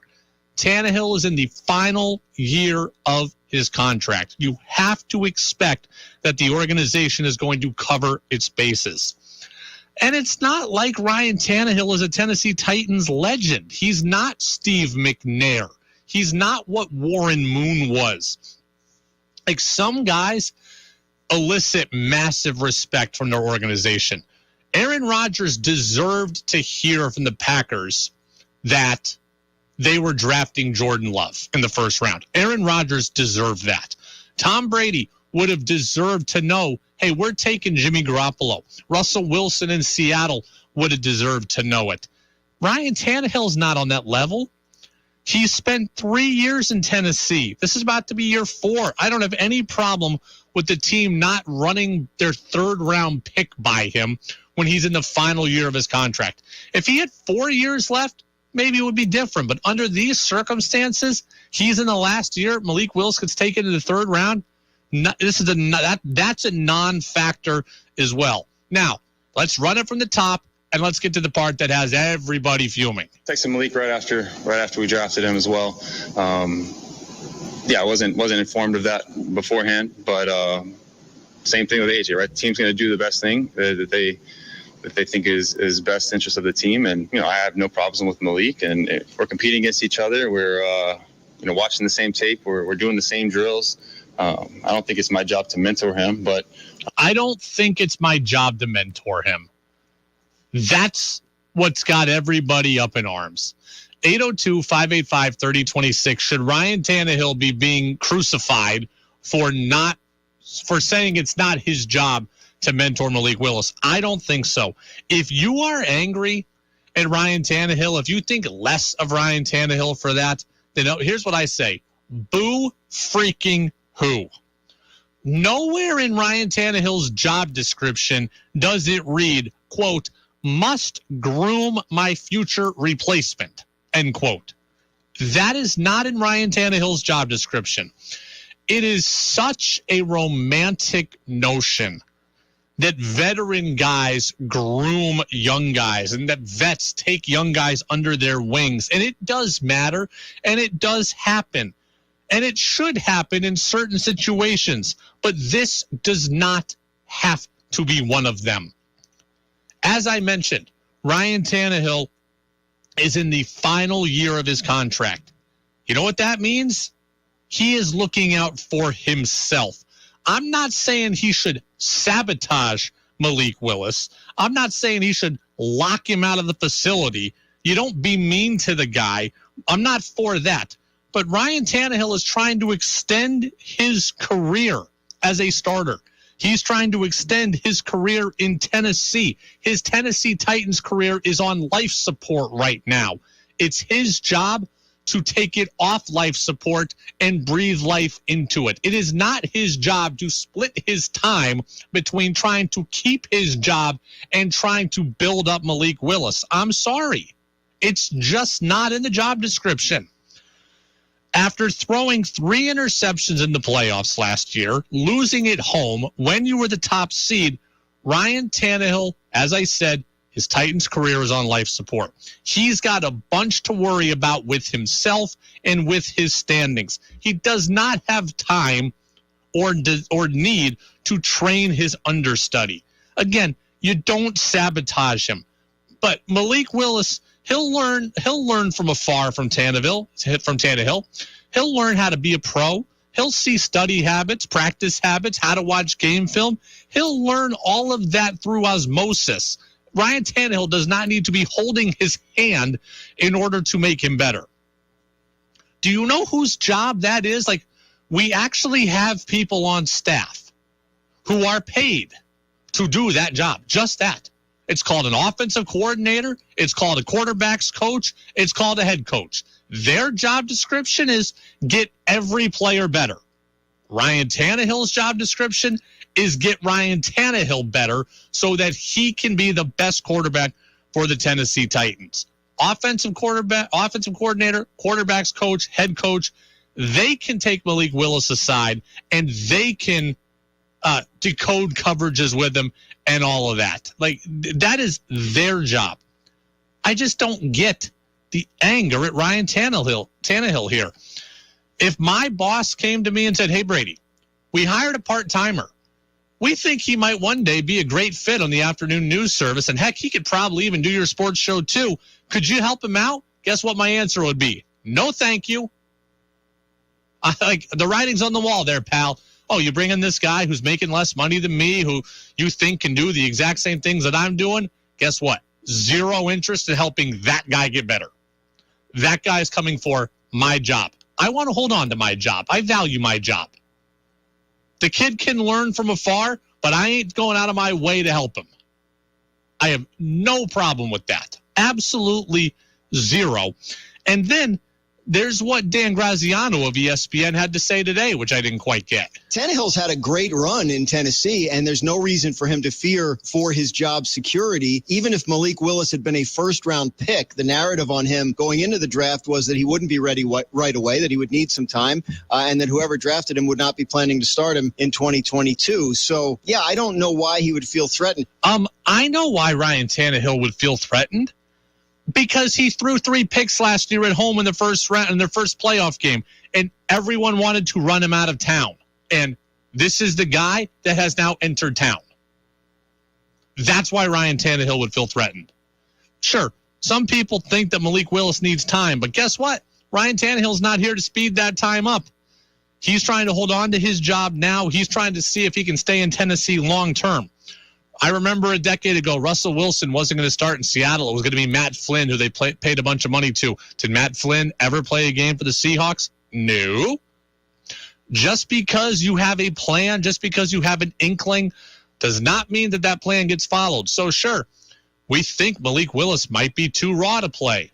Tannehill is in the final year of his contract. You have to expect that the organization is going to cover its bases. And it's not like Ryan Tannehill is a Tennessee Titans legend. He's not Steve McNair. He's not what Warren Moon was. Like, some guys elicit massive respect from their organization. Aaron Rodgers deserved to hear from the Packers that they were drafting Jordan Love in the first round. Aaron Rodgers deserved that. Tom Brady would have deserved to know, hey, we're taking Jimmy Garoppolo. Russell Wilson in Seattle would have deserved to know it. Ryan Tannehill's not on that level. He spent 3 years in Tennessee. This is about to be year 4. I don't have any problem with the team not running their third-round pick by him when he's in the final year of his contract. If he had 4 years left, maybe it would be different. But under these circumstances, he's in the last year. Malik Willis gets taken in the third round. That's a non-factor as well. Now, let's run it from the top, and let's get to the part that has everybody fuming. Texted Malik right after we drafted him as well. I wasn't informed of that beforehand, but same thing with AJ, right? The team's going to do the best thing that they think is best interest of the team, and I have no problems with Malik, and if we're competing against each other, we're watching the same tape, we're doing the same drills. I don't think it's my job to mentor him, but I don't think it's my job to mentor him. That's what's got everybody up in arms. 802-585-3026. Should Ryan Tannehill be being crucified for saying it's not his job to mentor Malik Willis? I don't think so. If you are angry at Ryan Tannehill, if you think less of Ryan Tannehill for that, then here's what I say. Boo freaking who? Nowhere in Ryan Tannehill's job description does it read, quote, must groom my future replacement, end quote. That is not in Ryan Tannehill's job description. It is such a romantic notion that veteran guys groom young guys and that vets take young guys under their wings. And it does matter, and it does happen. And it should happen in certain situations. But this does not have to be one of them. As I mentioned, Ryan Tannehill is in the final year of his contract. You know what that means? He is looking out for himself. I'm not saying he should sabotage Malik Willis. I'm not saying he should lock him out of the facility. You don't be mean to the guy. I'm not for that. But Ryan Tannehill is trying to extend his career as a starter. He's trying to extend his career in Tennessee. His Tennessee Titans career is on life support right now. It's his job to take it off life support and breathe life into it. It is not his job to split his time between trying to keep his job and trying to build up Malik Willis. I'm sorry. It's just not in the job description. After throwing 3 interceptions in the playoffs last year, losing at home when you were the top seed, Ryan Tannehill, as I said, his Titans career is on life support. He's got a bunch to worry about with himself and with his standings. He does not have time or need to train his understudy. Again, you don't sabotage him. But Malik Willis, he'll learn from afar from Tannehill. He'll learn how to be a pro. He'll see study habits, practice habits, how to watch game film. He'll learn all of that through osmosis. Ryan Tannehill does not need to be holding his hand in order to make him better. Do you know whose job that is? Like, we actually have people on staff who are paid to do that job, just that. It's called an offensive coordinator. It's called a quarterback's coach. It's called a head coach. Their job description is get every player better. Ryan Tannehill's job description is get Ryan Tannehill better so that he can be the best quarterback for the Tennessee Titans. Offensive coordinator, quarterback's coach, head coach, they can take Malik Willis aside and they can decode coverages with him and all of that. Like, that is their job. I just don't get the anger at Ryan Tannehill here. If my boss came to me and said, hey, Brady, we hired a part-timer. We think he might one day be a great fit on the afternoon news service, and heck, he could probably even do your sports show too. Could you help him out? Guess what my answer would be? No, thank you. Like, the writing's on the wall there, pal. Oh, you bring in this guy who's making less money than me, who you think can do the exact same things that I'm doing? Guess what? Zero interest in helping that guy get better. That guy's coming for my job. I want to hold on to my job. I value my job. The kid can learn from afar, but I ain't going out of my way to help him. I have no problem with that. Absolutely zero. And then there's what Dan Graziano of ESPN had to say today, which I didn't quite get. Tannehill's had a great run in Tennessee, and there's no reason for him to fear for his job security. Even if Malik Willis had been a first-round pick, the narrative on him going into the draft was that he wouldn't be ready right away, that he would need some time, and that whoever drafted him would not be planning to start him in 2022. So, yeah, I don't know why he would feel threatened. I know why Ryan Tannehill would feel threatened. Because he threw 3 picks last year at home in the first round, in their first playoff game, and everyone wanted to run him out of town. And this is the guy that has now entered town. That's why Ryan Tannehill would feel threatened. Sure, some people think that Malik Willis needs time, but guess what? Ryan Tannehill's not here to speed that time up. He's trying to hold on to his job now. He's trying to see if he can stay in Tennessee long term. I remember a decade ago, Russell Wilson wasn't going to start in Seattle. It was going to be Matt Flynn, who they paid a bunch of money to. Did Matt Flynn ever play a game for the Seahawks? No. Just because you have a plan, just because you have an inkling, does not mean that that plan gets followed. So, sure, we think Malik Willis might be too raw to play.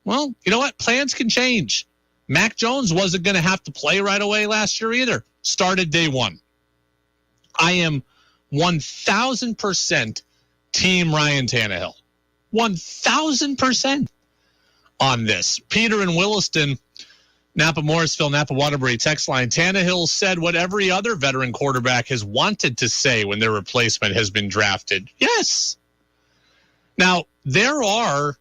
Well, you know what? Plans can change. Mac Jones wasn't going to have to play right away last year either. Started day one. I am 1,000% team Ryan Tannehill. 1,000% on this. Peter in Williston, Napa Morrisville, Napa Waterbury text line. Tannehill said what every other veteran quarterback has wanted to say when their replacement has been drafted. Yes. Now, there are,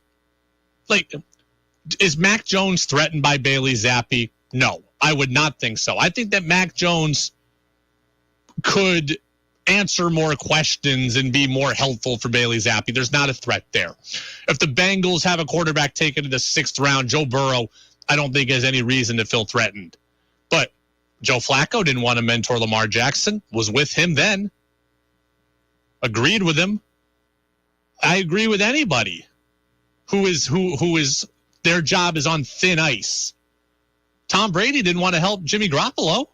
is Mac Jones threatened by Bailey Zappi? No, I would not think so. I think that Mac Jones could answer more questions and be more helpful for Bailey Zappi. There's not a threat there. If the Bengals have a quarterback taken in the 6th round, Joe Burrow, I don't think has any reason to feel threatened. But Joe Flacco didn't want to mentor Lamar Jackson, was with him then, agreed with him. I agree with anybody who is their job is on thin ice. Tom Brady didn't want to help Jimmy Garoppolo,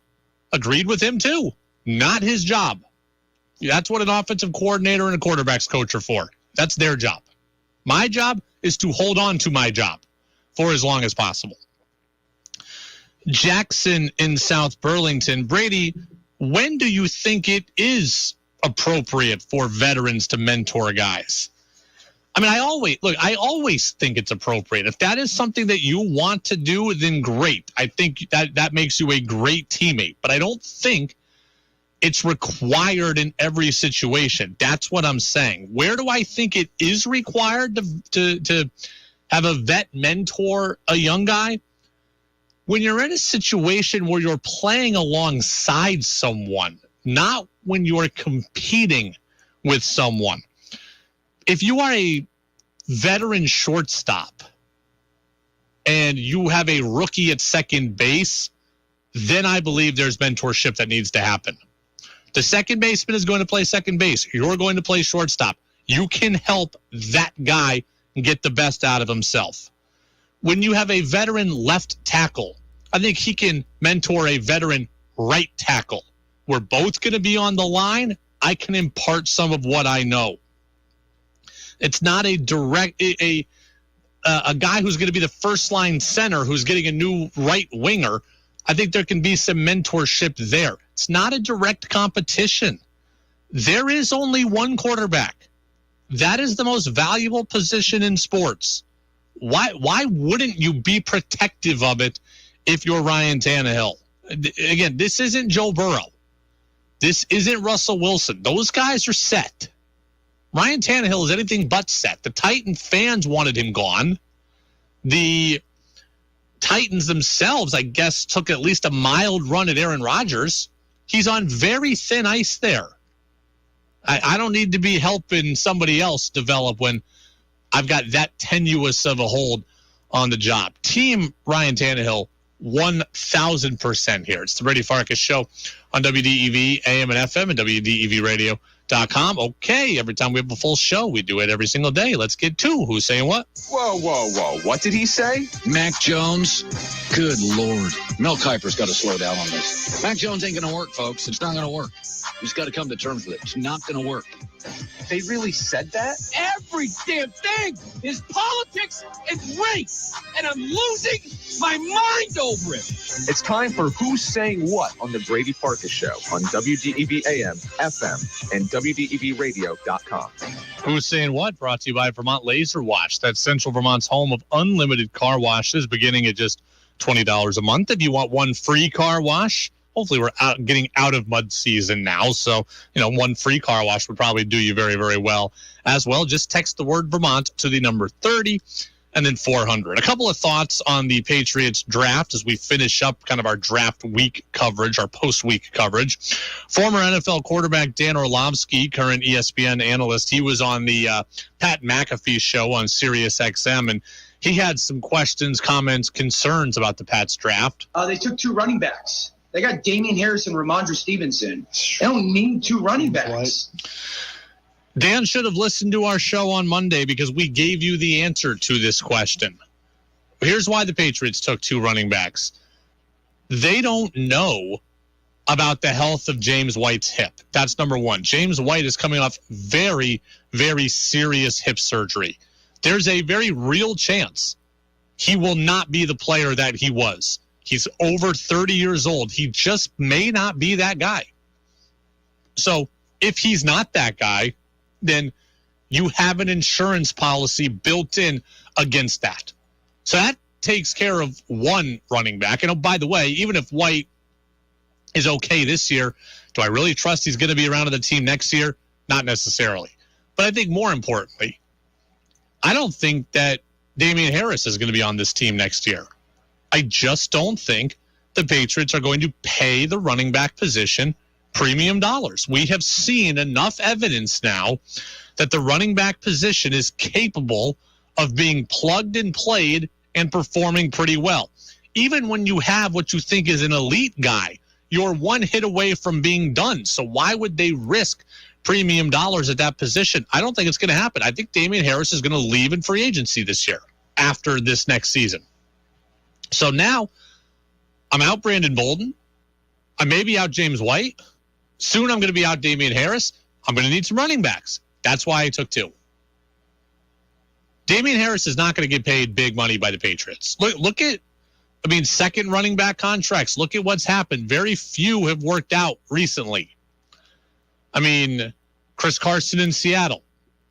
agreed with him too. Not his job. That's what an offensive coordinator and a quarterback's coach are for. That's their job. My job is to hold on to my job for as long as possible. Jackson in South Burlington. Brady, when do you think it is appropriate for veterans to mentor guys? I mean, I always think it's appropriate. If that is something that you want to do, then great. I think that makes you a great teammate. But I don't think it's required in every situation. That's what I'm saying. Where do I think it is required to have a vet mentor a young guy? When you're in a situation where you're playing alongside someone, not when you're competing with someone. If you are a veteran shortstop and you have a rookie at second base, then I believe there's mentorship that needs to happen. The second baseman is going to play second base. You're going to play shortstop. You can help that guy get the best out of himself. When you have a veteran left tackle, I think he can mentor a veteran right tackle. We're both going to be on the line. I can impart some of what I know. It's not a direct a guy who's going to be the first line center who's getting a new right winger. I think there can be some mentorship there. It's not a direct competition. There is only one quarterback. That is the most valuable position in sports. Why wouldn't you be protective of it if you're Ryan Tannehill? Again, this isn't Joe Burrow. This isn't Russell Wilson. Those guys are set. Ryan Tannehill is anything but set. The Titan fans wanted him gone. The Titans themselves, I guess, took at least a mild run at Aaron Rodgers. He's on very thin ice there. I don't need to be helping somebody else develop when I've got that tenuous of a hold on the job. Team Ryan Tannehill, 1,000% here. It's the Brady Farkas Show on WDEV, AM and FM, and WDEVradio.com. Okay, every time we have a full show, we do it every single day. Let's get to who's saying what. Whoa. What did he say? Mac Jones? Good Lord. Mel Kiper's got to slow down on this. Mac Jones ain't going to work, folks. It's not going to work. He's got to come to terms with it. It's not going to work. They really said that? Every damn thing is politics and race, and I'm losing my mind over it. It's time for Who's Saying What on the Brady Farkas Show on WDEV AM, FM, and WDEVradio.com. Who's Saying What? Brought to you by Vermont Laser Wash. That's Central Vermont's home of unlimited car washes, beginning at just $20 a month. If you want one free car wash, hopefully we're getting out of mud season now. So, one free car wash would probably do you very, very well as well. Just text the word Vermont to the number 30 and then 400. A couple of thoughts on the Patriots draft as we finish up kind of our draft week coverage, our post-week coverage. Former NFL quarterback Dan Orlovsky, current ESPN analyst, he was on the Pat McAfee show on Sirius XM, and he had some questions, comments, concerns about the Pats draft. They took two running backs. They got Damian Harris and Ramondre Stevenson. They don't need two running backs. Dan should have listened to our show on Monday because we gave you the answer to this question. Here's why the Patriots took two running backs. They don't know about the health of James White's hip. That's number one. James White is coming off very, very serious hip surgery. There's a very real chance he will not be the player that he was. He's over 30 years old. He just may not be that guy. So if he's not that guy, then you have an insurance policy built in against that. So that takes care of one running back. And by the way, even if White is okay this year, do I really trust he's going to be around on the team next year? Not necessarily. But I think more importantly, I don't think that Damian Harris is going to be on this team next year. I just don't think the Patriots are going to pay the running back position premium dollars. We have seen enough evidence now that the running back position is capable of being plugged and played and performing pretty well. Even when you have what you think is an elite guy, you're one hit away from being done. So why would they risk premium dollars at that position? I don't think it's going to happen. I think Damian Harris is going to leave in free agency this year after this next season. So now I'm out Brandon Bolden. I may be out James White. Soon I'm going to be out Damian Harris. I'm going to need some running backs. That's why I took 2. Damian Harris is not going to get paid big money by the Patriots. Look at, second running back contracts. Look at what's happened. Very few have worked out recently. Chris Carson in Seattle.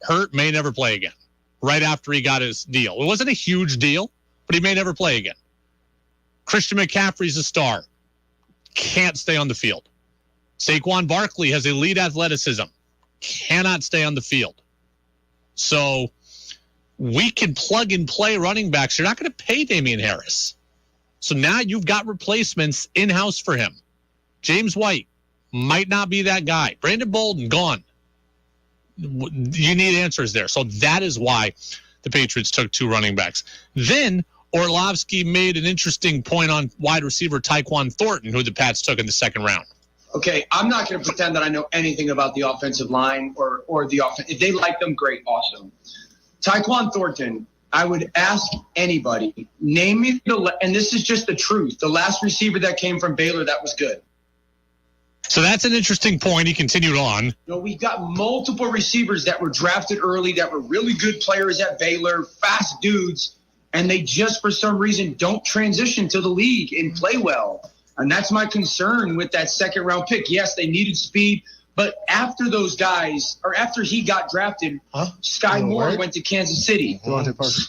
Hurt, may never play again. Right after he got his deal. It wasn't a huge deal, but he may never play again. Christian McCaffrey's a star. Can't stay on the field. Saquon Barkley has elite athleticism. Cannot stay on the field. So we can plug and play running backs. You're not going to pay Damian Harris. So now you've got replacements in-house for him. James White might not be that guy. Brandon Bolden, gone. You need answers there. So that is why the Patriots took 2 running backs. Then Orlovsky made an interesting point on wide receiver Tyquan Thornton, who the Pats took in the second round. Okay, I'm not going to pretend that I know anything about the offensive line or the offense. If they like them, great, awesome. Tyquan Thornton, I would ask anybody, name me and this is just the truth, the last receiver that came from Baylor that was good. So that's an interesting point. He continued on. We got multiple receivers that were drafted early that were really good players at Baylor, fast dudes, and they just for some reason don't transition to the league and play well. And that's my concern with that second round pick. Yes, they needed speed, but after those guys, or after he got drafted, Sky Moore went to Kansas City.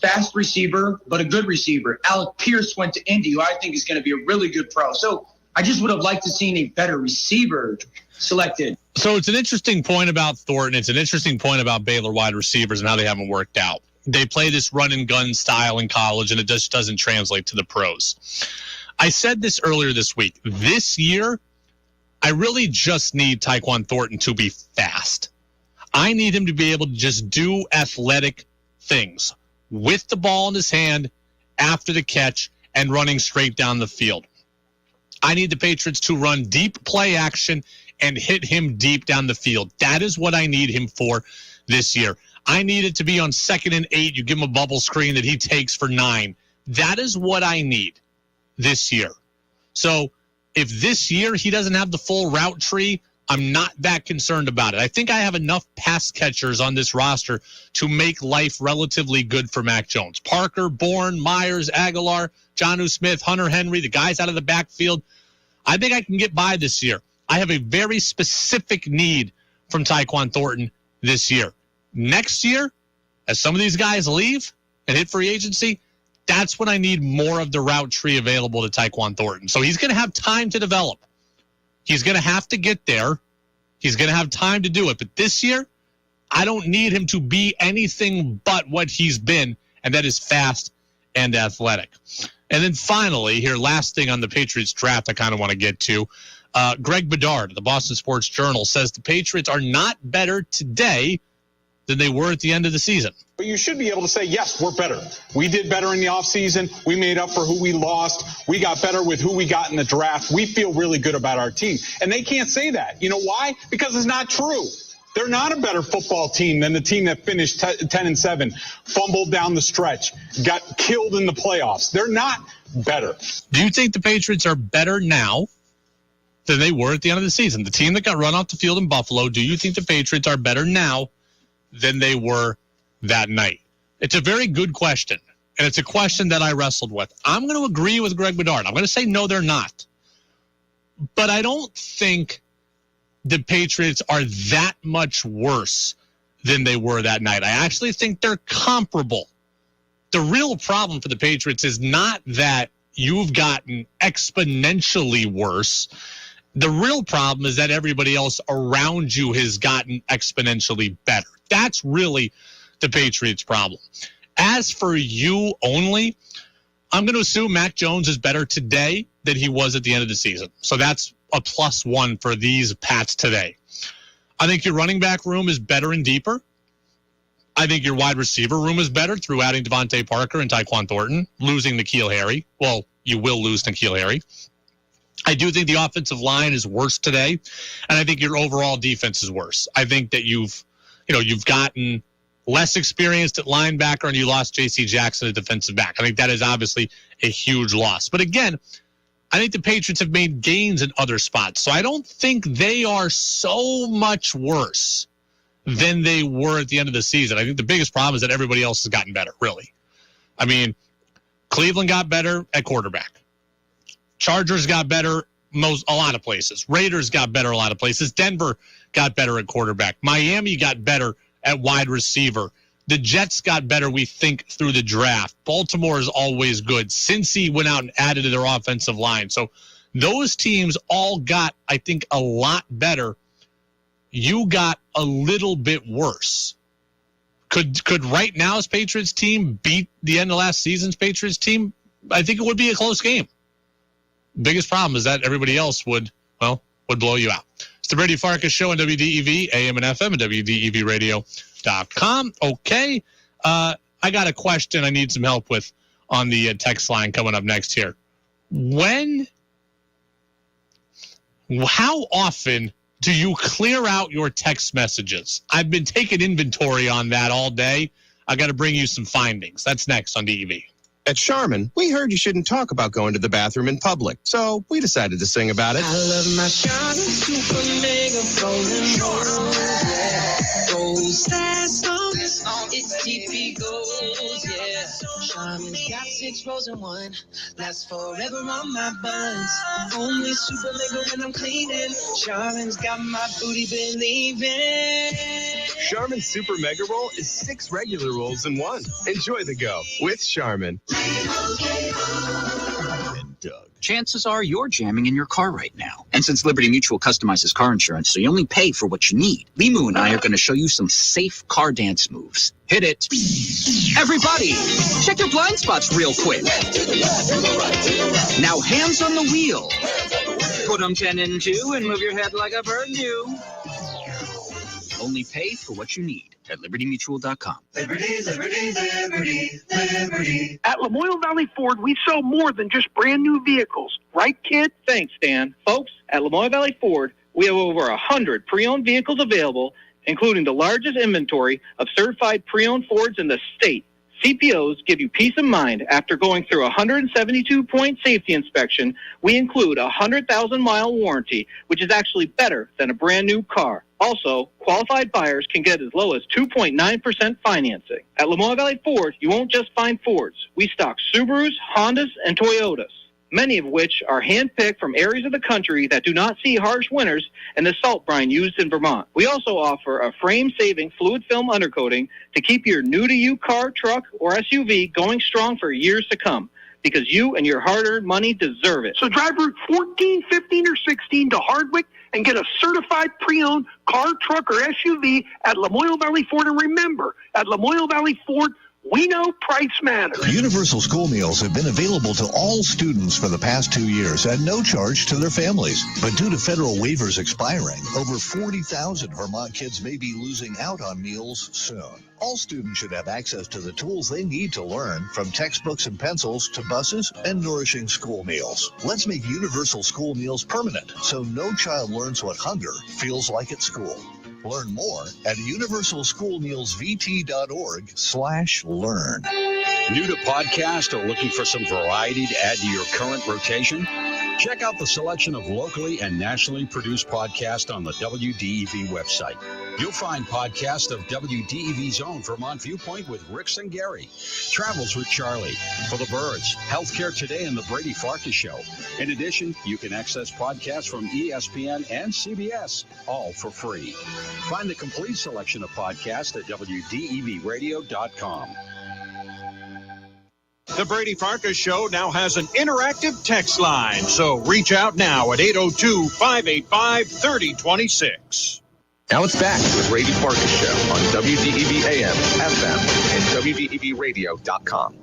Fast receiver, but a good receiver. Alec Pierce went to Indy, who I think is going to be a really good pro. So I just would have liked to seen a better receiver selected. So it's an interesting point about Thornton. It's an interesting point about Baylor wide receivers and how they haven't worked out. They play this run and gun style in college, and it just doesn't translate to the pros. I said this earlier this week. This year, I really just need Tyquan Thornton to be fast. I need him to be able to just do athletic things with the ball in his hand after the catch and running straight down the field. I need the Patriots to run deep play action and hit him deep down the field. That is what I need him for this year. I need it to be on 2nd and 8. You give him a bubble screen that he takes for 9. That is what I need this year. So if this year he doesn't have the full route tree, I'm not that concerned about it. I think I have enough pass catchers on this roster to make life relatively good for Mac Jones. Parker, Bourne, Myers, Aguilar, Jonnu Smith, Hunter Henry, the guys out of the backfield. I think I can get by this year. I have a very specific need from Tyquan Thornton this year. Next year, as some of these guys leave and hit free agency, that's when I need more of the route tree available to Tyquan Thornton. So he's going to have time to develop. He's going to have to get there. He's going to have time to do it. But this year, I don't need him to be anything but what he's been, and that is fast and athletic. And then finally, here, last thing on the Patriots draft I kind of want to get to. Greg Bedard of the Boston Sports Journal says the Patriots are not better today than they were at the end of the season. But you should be able to say, yes, we're better. We did better in the offseason. We made up for who we lost. We got better with who we got in the draft. We feel really good about our team. And they can't say that. You know why? Because it's not true. They're not a better football team than the team that finished 10-7, fumbled down the stretch, got killed in the playoffs. They're not better. Do you think the Patriots are better now than they were at the end of the season? The team that got run off the field in Buffalo, do you think the Patriots are better now than they were that night? It's a very good question, and it's a question that I wrestled with. I'm going to agree with Greg Bedard. I'm going to say no, they're not. But I don't think the Patriots are that much worse than they were that night. I actually think they're comparable. The real problem for the Patriots is not that you've gotten exponentially worse. The real problem is that everybody else around you has gotten exponentially better. That's really the Patriots' problem. As for you only, I'm going to assume Mac Jones is better today than he was at the end of the season. So that's a +1 for these Pats today. I think your running back room is better and deeper. I think your wide receiver room is better through adding Devontae Parker and Tyquan Thornton, losing N'Keal Harry. Well, you will lose N'Keal Harry. I do think the offensive line is worse today, and I think your overall defense is worse. I think that you've gotten less experienced at linebacker, and you lost J.C. Jackson at defensive back. I think that is obviously a huge loss. But again, I think the Patriots have made gains in other spots, so I don't think they are so much worse than they were at the end of the season. I think the biggest problem is that everybody else has gotten better, really. I mean, Cleveland got better at quarterback. Chargers got better a lot of places. Raiders got better a lot of places. Denver got better at quarterback. Miami got better at wide receiver. The Jets got better, we think, through the draft. Baltimore is always good. Cincy went out and added to their offensive line. So those teams all got, I think, a lot better. You got a little bit worse. Could right now's Patriots team beat the end of last season's Patriots team? I think it would be a close game. Biggest problem is that everybody else would blow you out. It's the Brady Farkas Show on WDEV, AM and FM, and WDEVradio.com. Okay. I got a question I need some help with on the text line coming up next here. How often do you clear out your text messages? I've been taking inventory on that all day. I got to bring you some findings. That's next on DEV. At Charmin, we heard you shouldn't talk about going to the bathroom in public, so we decided to sing about it. I love my Charmin Super Mega Frozen Rolls. Gold fast on, it's TP Gold, yeah. Charmin's got 6 rolls in one, lasts forever on my buns. Only Super Mega when I'm cleaning. Charmin's got my booty believing. Charmin Super Mega Roll is 6 regular rolls in one. Enjoy the go with Charmin. And Doug. Chances are you're jamming in your car right now. And since Liberty Mutual customizes car insurance so you only pay for what you need, Limu and I are going to show you some safe car dance moves. Hit it. Everybody, check your blind spots real quick. Now hands on the wheel. Put them 10 in 2 and move your head like a bird do. Only pay for what you need at libertymutual.com. Liberty, liberty, liberty, liberty. At Lamoille Valley Ford, we sell more than just brand new vehicles. Right, kid? Thanks, Dan. Folks, at Lamoille Valley Ford, we have over 100 pre-owned vehicles available, including the largest inventory of certified pre-owned Fords in the state. CPOs give you peace of mind after going through a 172-point safety inspection. We include a 100,000-mile warranty, which is actually better than a brand new car. Also, qualified buyers can get as low as 2.9% financing. At Lamoille Valley Ford, you won't just find Fords. We stock Subarus, Hondas, and Toyotas, many of which are hand-picked from areas of the country that do not see harsh winters and the salt brine used in Vermont. We also offer a frame-saving fluid film undercoating to keep your new-to-you car, truck, or SUV going strong for years to come, because you and your hard-earned money deserve it. So drive Route 14, 15, or 16 to Hardwick and get a certified pre-owned car, truck, or SUV at Lamoille Valley Ford. And remember, at Lamoille Valley Ford, we know price matters. Universal school meals have been available to all students for the past 2 years at no charge to their families. But due to federal waivers expiring, over 40,000 Vermont kids may be losing out on meals soon. All students should have access to the tools they need to learn, from textbooks and pencils to buses and nourishing school meals. Let's make universal school meals permanent so no child learns what hunger feels like at school. Learn more at universalschoolmealsvt.org/learn. New to podcast or looking for some variety to add to your current rotation? Check out the selection of locally and nationally produced podcasts on the WDEV website. You'll find podcasts of WDEV's own Vermont Viewpoint with Ricks and Gary, Travels with Charlie, For the Birds, Healthcare Today, and the Brady Farkas Show. In addition, you can access podcasts from ESPN and CBS, all for free. Find the complete selection of podcasts at WDEVradio.com. The Brady Farkas Show now has an interactive text line, so reach out now at 802-585-3026. Now it's back to the Brady Farkas Show on WDEV AM, FM, and WDEVradio.com.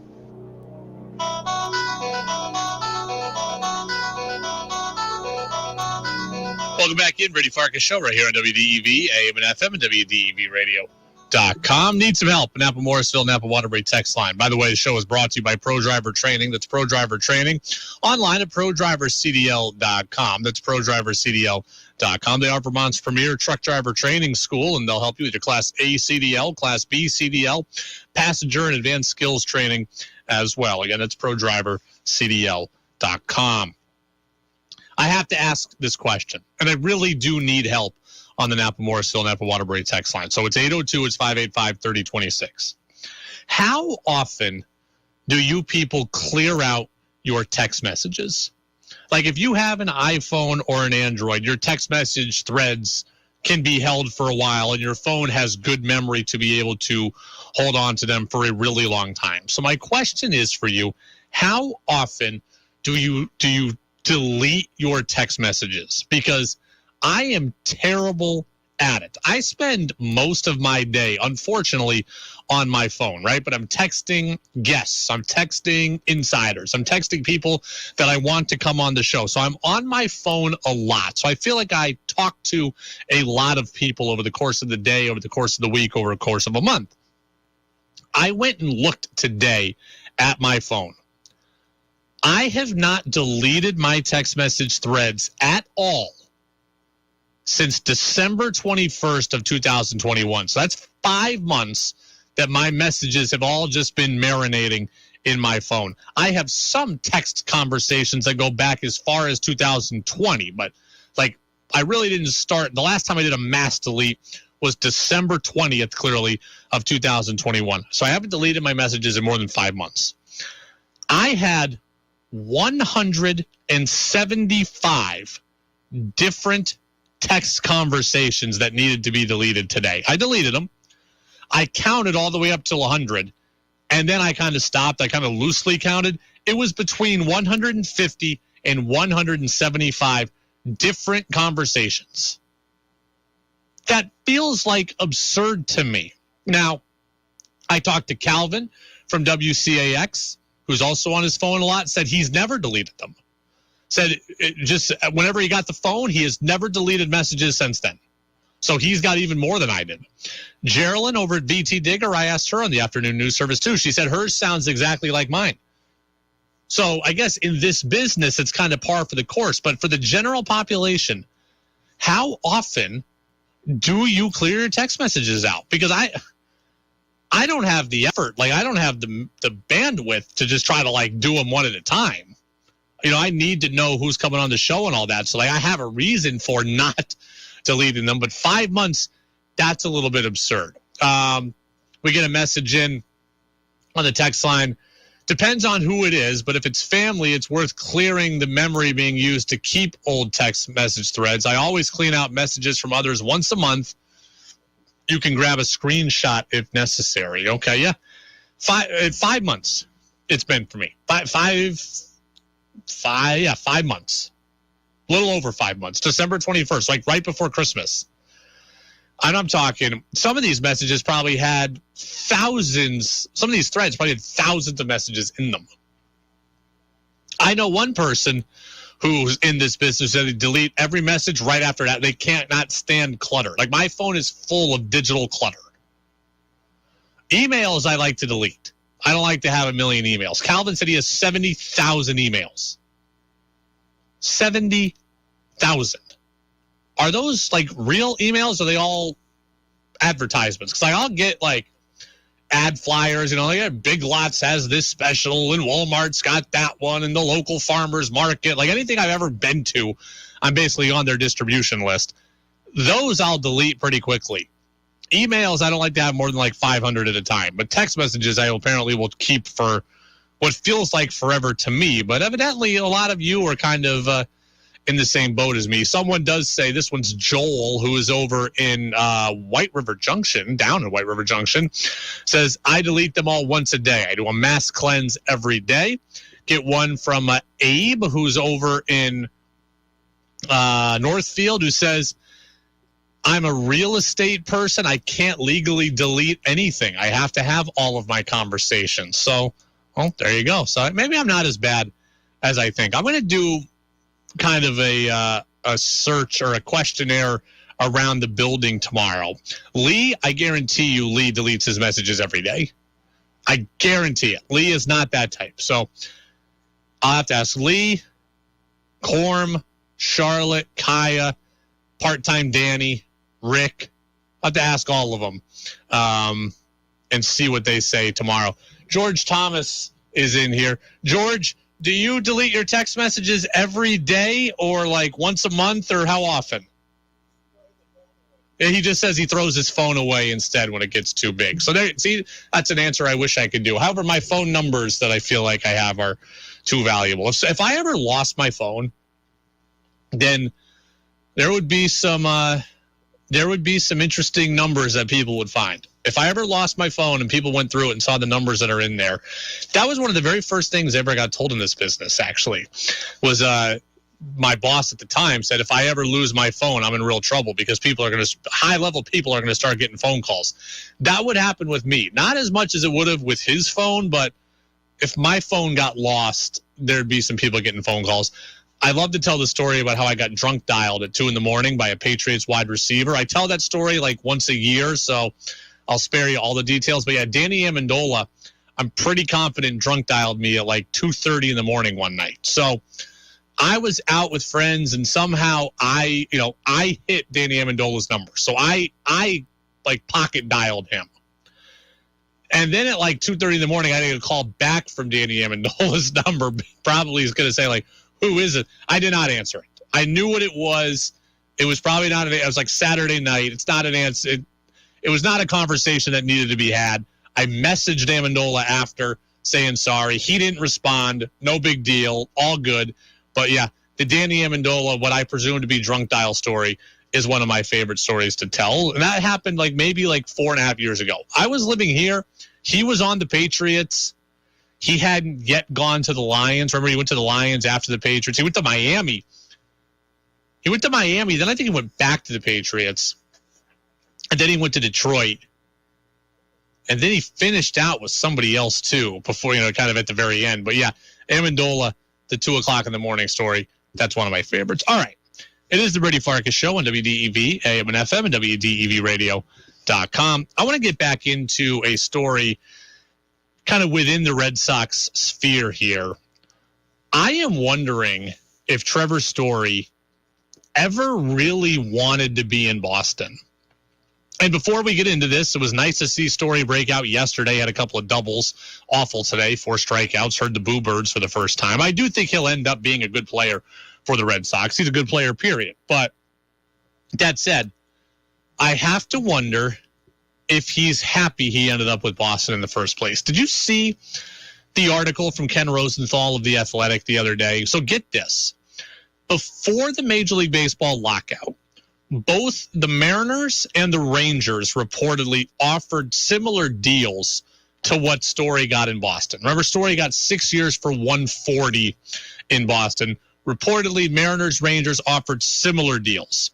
Welcome back in, Brady Farkas Show, right here on WDEV, AM and FM, and WDEVradio.com. Need some help? Napa Morrisville, Napa Waterbury text line. By the way, the show is brought to you by Pro Driver Training. That's Pro Driver Training online at ProDriverCDL.com. That's ProDriverCDL.com. They are Vermont's premier truck driver training school, and they'll help you with your Class A CDL, Class B CDL, passenger and advanced skills training as well. Again, that's ProDriverCDL.com. I have to ask this question, and I really do need help on the Napa Morrisville, Napa Waterbury text line. So it's 802, it's 585-3026. How often do you people clear out your text messages? Like if you have an iPhone or an Android, your text message threads can be held for a while and your phone has good memory to be able to hold on to them for a really long time. So my question is for you, how often do you delete your text messages? Because I am terrible at it. I spend most of my day, unfortunately, on my phone, right? But I'm texting guests. I'm texting insiders. I'm texting people that I want to come on the show. So I'm on my phone a lot. So I feel like I talk to a lot of people over the course of the day, over the course of the week, over the course of a month. I went and looked today at my phone. I have not deleted my text message threads at all since December 21st of 2021. So that's 5 months that my messages have all just been marinating in my phone. I have some text conversations that go back as far as 2020, but like I really didn't start. The last time I did a mass delete was December 20th, clearly, of 2021. So I haven't deleted my messages in more than 5 months. I had 175 different text conversations that needed to be deleted today. I deleted them. I counted all the way up till 100, and then I kind of stopped. I kind of loosely counted. It was between 150 and 175 different conversations. That feels like absurd to me. Now, I talked to Calvin from WCAX, who's also on his phone a lot, said he's never deleted them. Said just whenever he got the phone, he has never deleted messages since then. So he's got even more than I did. Geraldine over at VT Digger, I asked her on the afternoon news service too. She said hers sounds exactly like mine. So I guess in this business, it's kind of par for the course. But for the general population, how often do you clear your text messages out? Because I don't have the effort. Like I don't have the bandwidth to just try to like do them one at a time. You know, I need to know who's coming on the show and all that. So like I have a reason for not deleting them. But 5 months, that's a little bit absurd. We get a message in on the text line. Depends on who it is, but if it's family, it's worth clearing the memory being used to keep old text message threads. I always clean out messages from others once a month. You can grab a screenshot if necessary. Okay, yeah. 5 months it's been for me. 5 months. A little over 5 months. December 21st, like right before Christmas. And I'm talking, some of these messages probably had thousands, some of these threads probably had thousands of messages in them. I know one person who's in this business that they delete every message right after that. They can't not stand clutter. Like my phone is full of digital clutter. Emails I like to delete. I don't like to have a million emails. Calvin said he has 70,000 emails. 70,000. Are those like real emails? Or are they all advertisements? Because I'll get like ad flyers, you know, like Big Lots has this special and Walmart's got that one and the local farmers market. Like anything I've ever been to, I'm basically on their distribution list. Those I'll delete pretty quickly. Emails, I don't like to have more than like 500 at a time. But text messages I apparently will keep for what feels like forever to me. But evidently a lot of you are kind of in the same boat as me. Someone does say, this one's Joel, who is over in White River Junction, down in White River Junction, says, I delete them all once a day. I do a mass cleanse every day. Get one from Abe, who's over in Northfield, who says, I'm a real estate person. I can't legally delete anything. I have to have all of my conversations. So, well, there you go. So maybe I'm not as bad as I think. I'm going to do kind of a search or a questionnaire around the building tomorrow. Lee, I guarantee you Lee deletes his messages every day. I guarantee it. Lee is not that type. So I'll have to ask Lee, Corm, Charlotte, Kaya, part-time Danny, Rick. I'll have to ask all of them and see what they say tomorrow. George Thomas is in here. George, do you delete your text messages every day or like once a month or how often? He just says he throws his phone away instead when it gets too big. So that's an answer I wish I could do. However, my phone numbers that I feel like I have are too valuable. If I ever lost my phone, then there would be some interesting numbers that people would find. If I ever lost my phone and people went through it and saw the numbers that are in there, that was one of the very first things I ever got told in this business, actually, was my boss at the time said, if I ever lose my phone, I'm in real trouble because high-level people are going to start getting phone calls. That would happen with me. Not as much as it would have with his phone, but if my phone got lost, there'd be some people getting phone calls. I love to tell the story about how I got drunk dialed at 2 a.m. by a Patriots wide receiver. I tell that story like once a year, so I'll spare you all the details. But yeah, Danny Amendola, I'm pretty confident drunk dialed me at like 2:30 in the morning one night. So I was out with friends, and somehow I hit Danny Amendola's number. So I like pocket dialed him. And then at like 2:30 in the morning, I get a call back from Danny Amendola's number. Probably is going to say like, who is it? I did not answer it. I knew what it was. It was probably not. It was like Saturday night. It's not an answer. It was not a conversation that needed to be had. I messaged Amendola after saying sorry. He didn't respond. No big deal. All good. But yeah, the Danny Amendola, what I presume to be drunk dial story, is one of my favorite stories to tell. And that happened maybe 4.5 years ago. I was living here. He was on the Patriots. He hadn't yet gone to the Lions. Remember, he went to the Lions after the Patriots. He went to Miami. Then I think he went back to the Patriots. And then he went to Detroit. And then he finished out with somebody else, too, before, kind of at the very end. But yeah, Amendola, the 2 o'clock in the morning story, that's one of my favorites. All right. It is the Brady Farkas Show on WDEV, AM and FM, and WDEVradio.com. I want to get back into a story kind of within the Red Sox sphere here. I am wondering if Trevor Story ever really wanted to be in Boston. And before we get into this, it was nice to see Story break out yesterday. Had a couple of doubles. Awful today. 4 strikeouts. Heard the Boo Birds for the first time. I do think he'll end up being a good player for the Red Sox. He's a good player, period. But that said, I have to wonder if he's happy he ended up with Boston in the first place. Did you see the article from Ken Rosenthal of The Athletic the other day? So get this. Before the Major League Baseball lockout, both the Mariners and the Rangers reportedly offered similar deals to what Story got in Boston. Remember, Story got 6 years for $140 in Boston. Reportedly, Mariners, Rangers offered similar deals.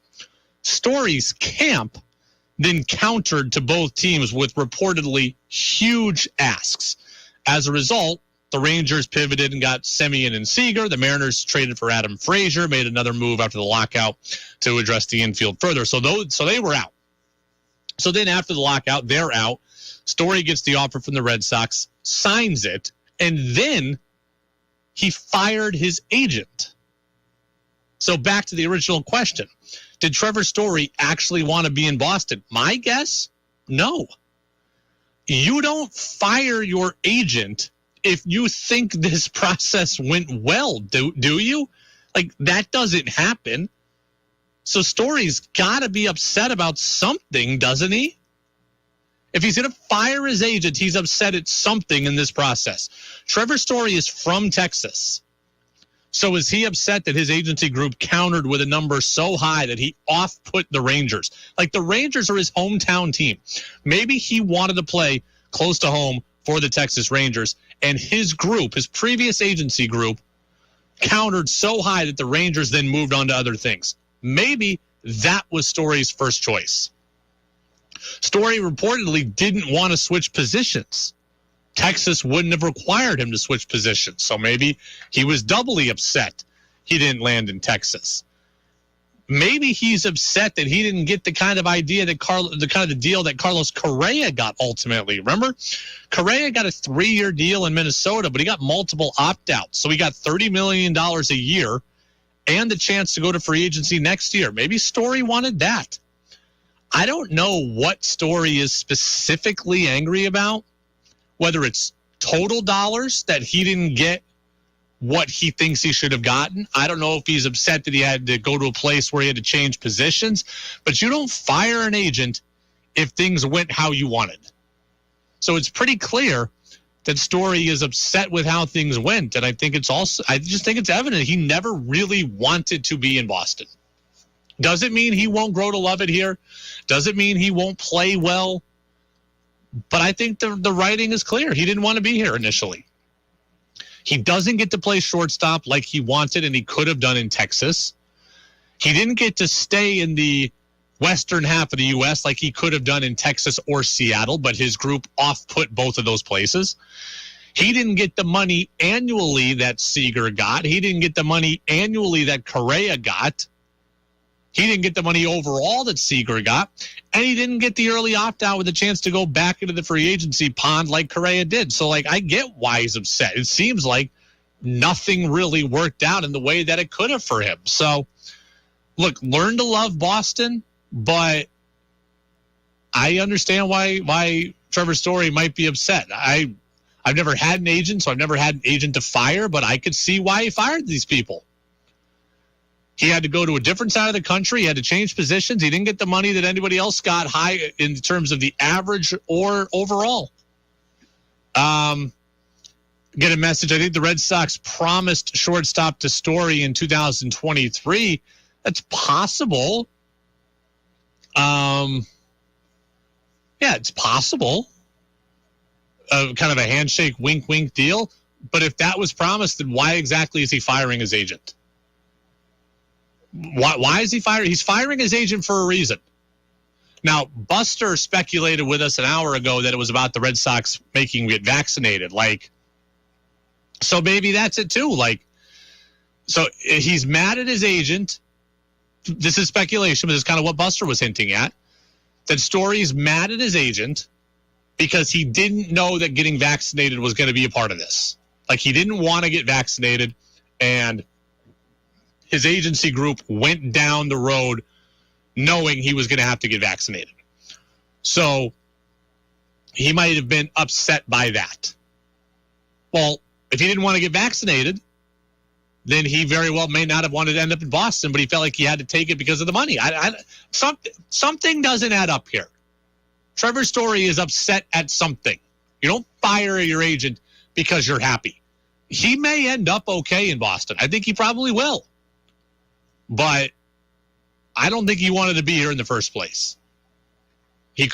Story's camp then countered to both teams with reportedly huge asks. As a result, the Rangers pivoted and got Semien and Seager. The Mariners traded for Adam Frazier, made another move after the lockout to address the infield further. So they were out. So then after the lockout, they're out. Story gets the offer from the Red Sox, signs it, and then he fired his agent. So back to the original question. Did Trevor Story actually want to be in Boston? My guess, no. You don't fire your agent if you think this process went well, do you? That doesn't happen. So Story's got to be upset about something, doesn't he? If he's going to fire his agent, he's upset at something in this process. Trevor Story is from Texas. So is he upset that his agency group countered with a number so high that he off-put the Rangers? The Rangers are his hometown team. Maybe he wanted to play close to home for the Texas Rangers, and his group, his previous agency group, countered so high that the Rangers then moved on to other things. Maybe that was Story's first choice. Story reportedly didn't want to switch positions. Texas wouldn't have required him to switch positions, so maybe he was doubly upset he didn't land in Texas. Maybe he's upset that he didn't get the kind of idea that the kind of deal that Carlos Correa got ultimately. Remember, Correa got a 3-year deal in Minnesota, but he got multiple opt-outs. So he got $30 million a year and the chance to go to free agency next year. Maybe Story wanted that. I don't know what Story is specifically angry about, whether it's total dollars that he didn't get what he thinks he should have gotten. I don't know if he's upset that he had to go to a place where he had to change positions, but you don't fire an agent if things went how you wanted. So it's pretty clear that Story is upset with how things went, and I just think it's evident he never really wanted to be in Boston. Doesn't mean he won't grow to love it here. Doesn't mean he won't play well. But I think the writing is clear. He didn't want to be here initially. He doesn't get to play shortstop like he wanted and he could have done in Texas. He didn't get to stay in the western half of the U.S. like he could have done in Texas or Seattle, but his group off-put both of those places. He didn't get the money annually that Seager got. He didn't get the money annually that Correa got. He didn't get the money overall that Seager got, and he didn't get the early opt-out with a chance to go back into the free agency pond like Correa did. So, I get why he's upset. It seems like nothing really worked out in the way that it could have for him. So, look, learn to love Boston, but I understand why Trevor Story might be upset. I've never had an agent, so I've never had an agent to fire, but I could see why he fired these people. He had to go to a different side of the country. He had to change positions. He didn't get the money that anybody else got high in terms of the average or overall. Get a message. I think the Red Sox promised shortstop to Story in 2023. That's possible. Yeah, it's possible. Kind of a handshake, wink, wink deal. But if that was promised, then why exactly is he firing his agent? Why is he firing? He's firing his agent for a reason. Now, Buster speculated with us an hour ago that it was about the Red Sox making him get vaccinated. So maybe that's it too. So he's mad at his agent. This is speculation, but this is kind of what Buster was hinting at. That Story's mad at his agent because he didn't know that getting vaccinated was going to be a part of this. He didn't want to get vaccinated, and his agency group went down the road knowing he was going to have to get vaccinated. So he might have been upset by that. Well, if he didn't want to get vaccinated, then he very well may not have wanted to end up in Boston, but he felt like he had to take it because of the money. Something doesn't add up here. Trevor Story is upset at something. You don't fire your agent because you're happy. He may end up okay in Boston. I think he probably will. But I don't think he wanted to be here in the first place. He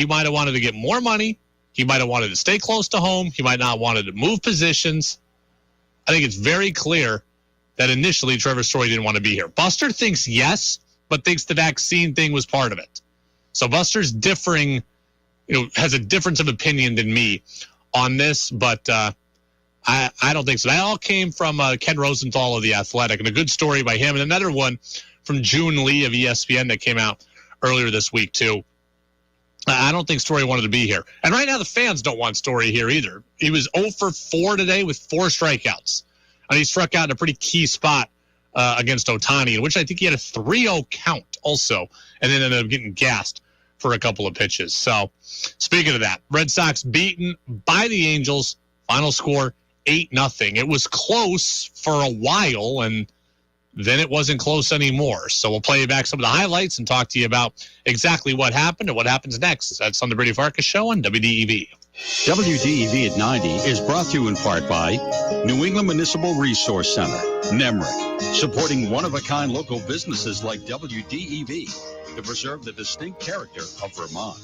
might have wanted to get more money. He might have wanted to stay close to home. He might not wanted to move positions. I think it's very clear that initially Trevor Story didn't want to be here. Buster thinks yes, but thinks the vaccine thing was part of it. So Buster's differing, has a difference of opinion than me on this, but I don't think so. That all came from Ken Rosenthal of The Athletic, and a good story by him, and another one from June Lee of ESPN that came out earlier this week, too. I don't think Story wanted to be here. And right now the fans don't want Story here either. He was 0 for 4 today with 4 strikeouts. And he struck out in a pretty key spot against Ohtani, in which I think he had a 3-0 count also, and then ended up getting gassed for a couple of pitches. So, speaking of that, Red Sox beaten by the Angels. Final score, 8-0. It was close for a while, and then it wasn't close anymore. So we'll play you back some of the highlights and talk to you about exactly what happened and what happens next. That's on the Brady Farkas Show on WDEV. WDEV at 90 is brought to you in part by New England Municipal Resource Center, NEMRIC, supporting one-of-a-kind local businesses like WDEV to preserve the distinct character of Vermont.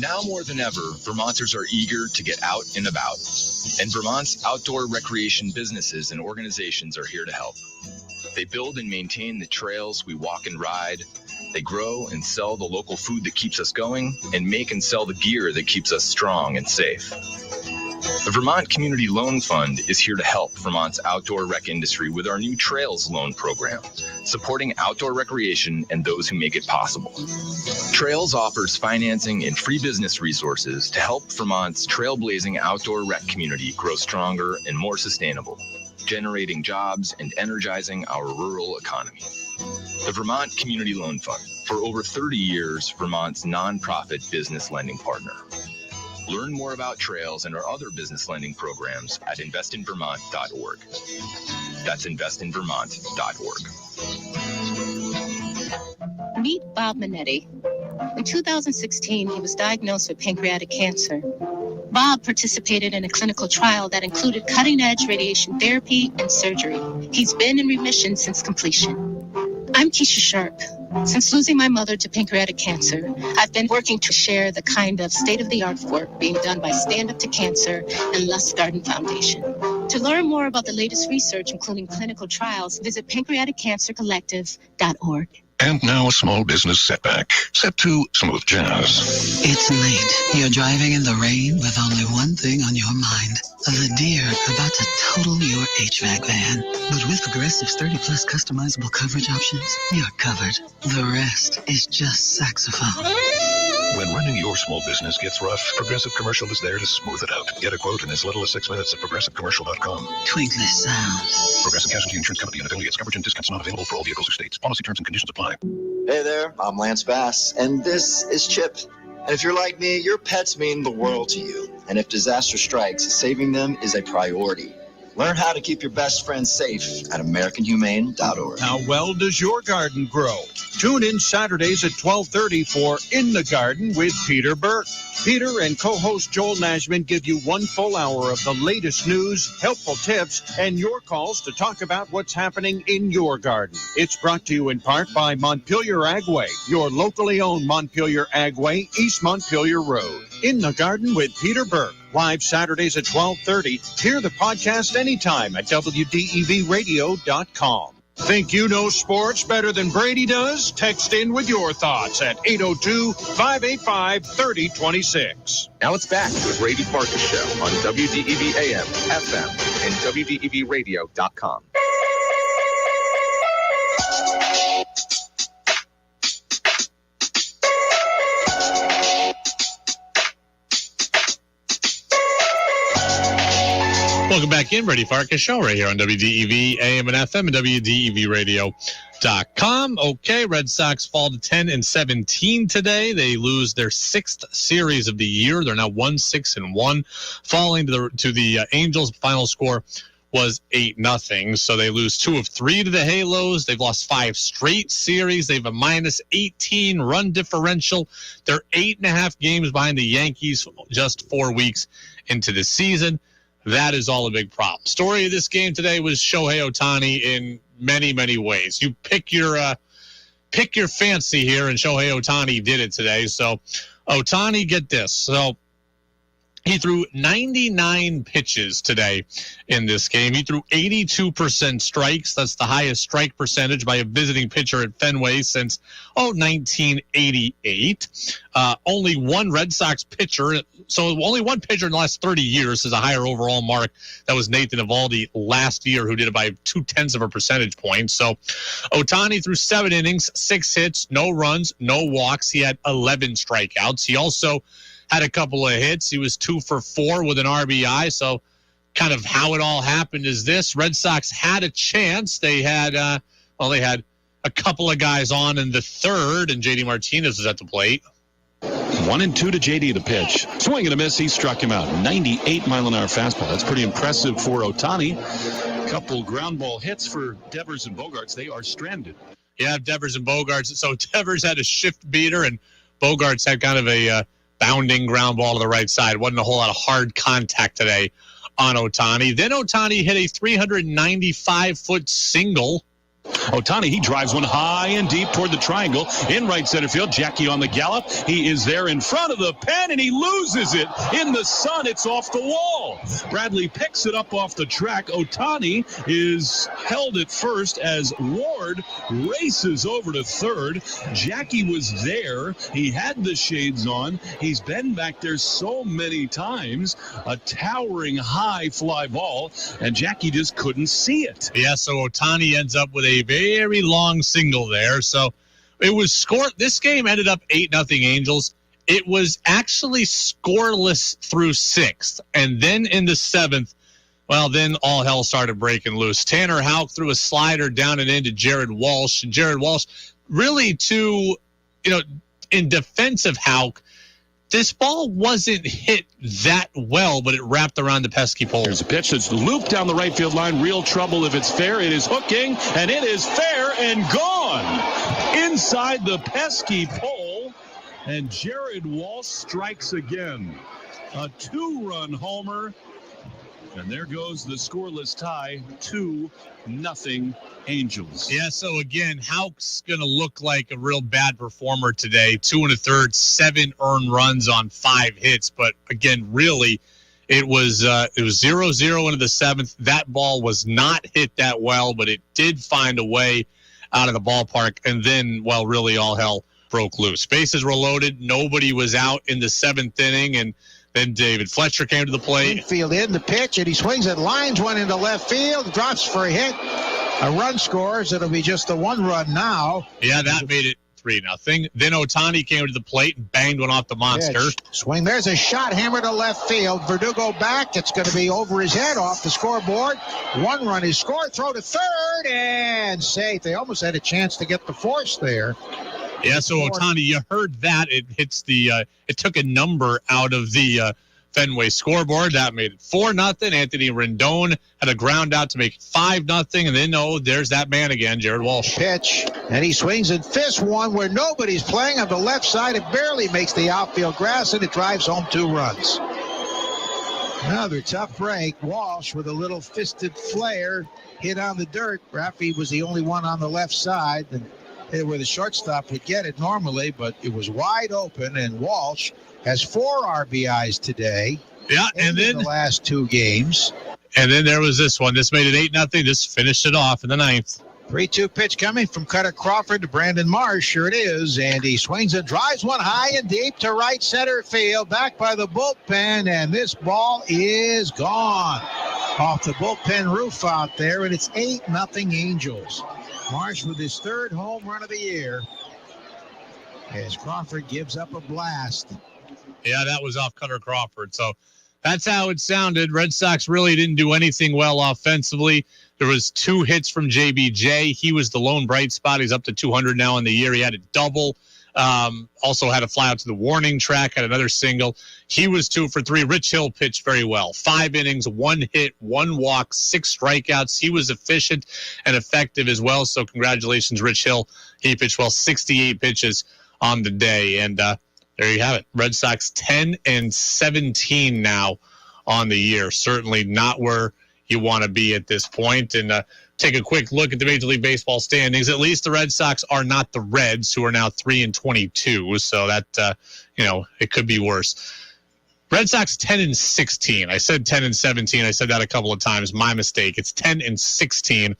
Now more than ever, Vermonters are eager to get out and about. And Vermont's outdoor recreation businesses and organizations are here to help. They build and maintain the trails we walk and ride. They grow and sell the local food that keeps us going and make and sell the gear that keeps us strong and safe. The Vermont Community Loan Fund is here to help Vermont's outdoor rec industry with our new Trails Loan Program, supporting outdoor recreation and those who make it possible. Trails offers financing and free business resources to help Vermont's trailblazing outdoor rec community grow stronger and more sustainable, generating jobs and energizing our rural economy. The Vermont Community Loan Fund, for over 30 years, Vermont's nonprofit business lending partner. Learn more about trails and our other business lending programs at investinvermont.org. That's investinvermont.org. Meet Bob Minetti. In 2016, he was diagnosed with pancreatic cancer. Bob participated in a clinical trial that included cutting-edge radiation therapy and surgery. He's been in remission since completion. I'm Keisha Sharp. Since losing my mother to pancreatic cancer, I've been working to share the kind of state-of-the-art work being done by Stand Up to Cancer and Lust Garden Foundation. To learn more about the latest research, including clinical trials, visit pancreaticcancercollective.org. And now a small business setback. Set to smooth jazz. It's late. You're driving in the rain with only one thing on your mind. The deer about to total your HVAC van. But with Progressive's 30-plus customizable coverage options, you're covered. The rest is just saxophone. When running your small business gets rough, Progressive Commercial is there to smooth it out. Get a quote in as little as 6 minutes at progressivecommercial.com. Twinkly sounds. Progressive Casualty Insurance Company and affiliates. Coverage and discounts not available for all vehicles or states. Policy terms and conditions apply. Hey there, I'm Lance Bass, and this is Chip. And if you're like me, your pets mean the world to you. And if disaster strikes, saving them is a priority. Learn how to keep your best friends safe at AmericanHumane.org. How well does your garden grow? Tune in Saturdays at 12:30 for In the Garden with Peter Burke. Peter and co-host Joel Nashman give you 1 full hour of the latest news, helpful tips, and your calls to talk about what's happening in your garden. It's brought to you in part by Montpelier Agway, your locally owned Montpelier Agway, East Montpelier Road. In the Garden with Peter Burke. Live Saturdays at 12:30. Hear the podcast anytime at WDEVradio.com. Think you know sports better than Brady does? Text in with your thoughts at 802-585-3026. Now it's back to the Brady Farkas Show on WDEV AM, FM, and WDEVradio.com. Welcome back in, Brady Farkas Show right here on WDEV AM and FM and WDEVradio.com. Okay, Red Sox fall to 10-17 today. They lose their 6th series of the year. They're now 1-6-1, falling to the Angels. Final score was 8-0. So they lose 2 of 3 to the Halos. They've lost 5 straight series. They have a minus 18 run differential. They're 8.5 games behind the Yankees just 4 weeks into the season. That is all a big problem. Story of this game today was Shohei Ohtani in many, many ways. You pick your fancy here, and Shohei Ohtani did it today. So Ohtani, get this. So he threw 99 pitches today in this game. He threw 82% strikes. That's the highest strike percentage by a visiting pitcher at Fenway since 1988. Only one Red Sox pitcher, so only one pitcher in the last 30 years has a higher overall mark. That was Nathan Eovaldi last year, who did it by 0.2 of a percentage point. So Ohtani threw 7 innings, 6 hits, no runs, no walks. He had 11 strikeouts. He also had a couple of hits. He was 2 for 4 with an RBI. So kind of how it all happened is this. Red Sox had a chance. They had a couple of guys on in the third, and JD Martinez was at the plate. 1-2 to JD, the pitch. Swing and a miss. He struck him out. 98-mile-an-hour fastball. That's pretty impressive for Ohtani. Couple ground ball hits for Devers and Bogarts. They are stranded. Yeah, Devers and Bogarts. So Devers had a shift beater, and Bogarts had kind of a bounding ground ball to the right side. Wasn't a whole lot of hard contact today on Ohtani. Then Ohtani hit a 395-foot single. Ohtani, he drives one high and deep toward the triangle in right center field. Jackie on the gallop. He is there in front of the pen, and he loses it in the sun. It's off the wall. Bradley picks it up off the track. Ohtani is held at first as Ward races over to third. Jackie was there. He had the shades on. He's been back there so many times. A towering high fly ball, and Jackie just couldn't see it. Yeah, so Ohtani ends up with a very long single there. So it was scored. This game ended up 8-0 Angels. It was actually scoreless through 6th. And then in the 7th, well, then all hell started breaking loose. Tanner Houck threw a slider down and into Jared Walsh. And Jared Walsh really in defense of Houck, this ball wasn't hit that well, but it wrapped around the pesky pole. There's a pitch that's looped down the right field line. Real trouble if it's fair. It is hooking, and it is fair and gone inside the pesky pole. And Jared Walsh strikes again. A 2-run homer. And there goes the scoreless tie, 2-0 Angels. Yeah, so again, Houck's going to look like a real bad performer today. 2 1/3, 7 earned runs on 5 hits. But again, really, it was 0-0 into the 7th. That ball was not hit that well, but it did find a way out of the ballpark. And then, well, really all hell broke loose. Bases were loaded. Nobody was out in the 7th inning, and then David Fletcher came to the plate. Infield in the pitch, and he swings it. Lines one into left field, drops for a hit. A run scores. It'll be just the 1 run now. Yeah, that made it 3-0. Then Ohtani came to the plate and banged one off the monster. Pitch. Swing. There's a shot hammered to left field. Verdugo back. It's going to be over his head off the scoreboard. 1 run is scored. Throw to third and safe. They almost had a chance to get the force there. Yeah, so Ohtani, you heard that. It hits the it took a number out of the Fenway scoreboard. That made it 4-0. Anthony Rendon had a ground out to make it 5-0. And then, there's that man again, Jared Walsh. Pitch, and he swings and fists one where nobody's playing on the left side. It barely makes the outfield grass, and it drives home 2 runs. Another tough break. Walsh with a little fisted flare hit on the dirt. Raffy was the only one on the left side, and where the shortstop would get it normally, but it was wide open, and Walsh has 4 RBIs today. Yeah, and then the last 2 games. And then there was this one. This made it 8-0. This finished it off in the 9th. 3-2 pitch coming from Cutter Crawford to Brandon Marsh. Sure it is. And he swings and drives one high and deep to right center field. Back by the bullpen. And this ball is gone off the bullpen roof out there. And it's 8-0 Angels. Marsh with his 3rd home run of the year. As Crawford gives up a blast. Yeah, that was off Cutter Crawford. So that's how it sounded. Red Sox really didn't do anything well offensively. There was 2 hits from JBJ. He was the lone bright spot. He's up to 200 now in the year. He had a double. Also had a fly out to the warning track, had another single. He was 2 for 3. Rich Hill pitched very well. 5 innings, 1 hit, 1 walk, 6 strikeouts. He was efficient and effective as well. So congratulations, Rich Hill. He pitched well, 68 pitches on the day. And there you have it. Red Sox 10-17 now on the year. Certainly not where you want to be at this point. And take a quick look at the Major League Baseball standings. At least the Red Sox are not the Reds, who are now 3-22. So that, it could be worse. Red Sox 10-16. I said 10-17. I said that a couple of times. My mistake. It's 10-16,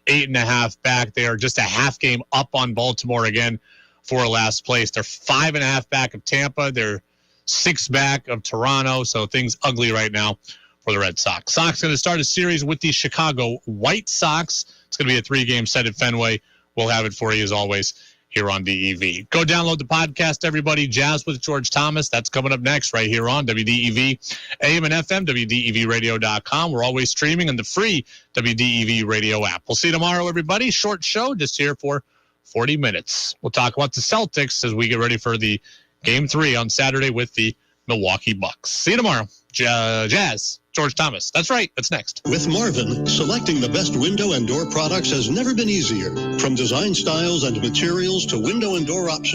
8.5 back. They are just a half game up on Baltimore again for last place. They're 5.5 back of Tampa. They're 6 back of Toronto. So things ugly right now for the Red Sox. Sox going to start a series with the Chicago White Sox. It's going to be a 3-game set at Fenway. We'll have it for you as always here on DEV. Go download the podcast, everybody. Jazz with George Thomas. That's coming up next right here on WDEV, AM and FM, WDEVradio.com. We're always streaming on the free WDEV radio app. We'll see you tomorrow, everybody. Short show, just here for 40 minutes. We'll talk about the Celtics as we get ready for the Game 3 on Saturday with the Milwaukee Bucks. See you tomorrow. Jazz, George Thomas. That's right. That's next. With Marvin, selecting the best window and door products has never been easier. From design styles and materials to window and door options.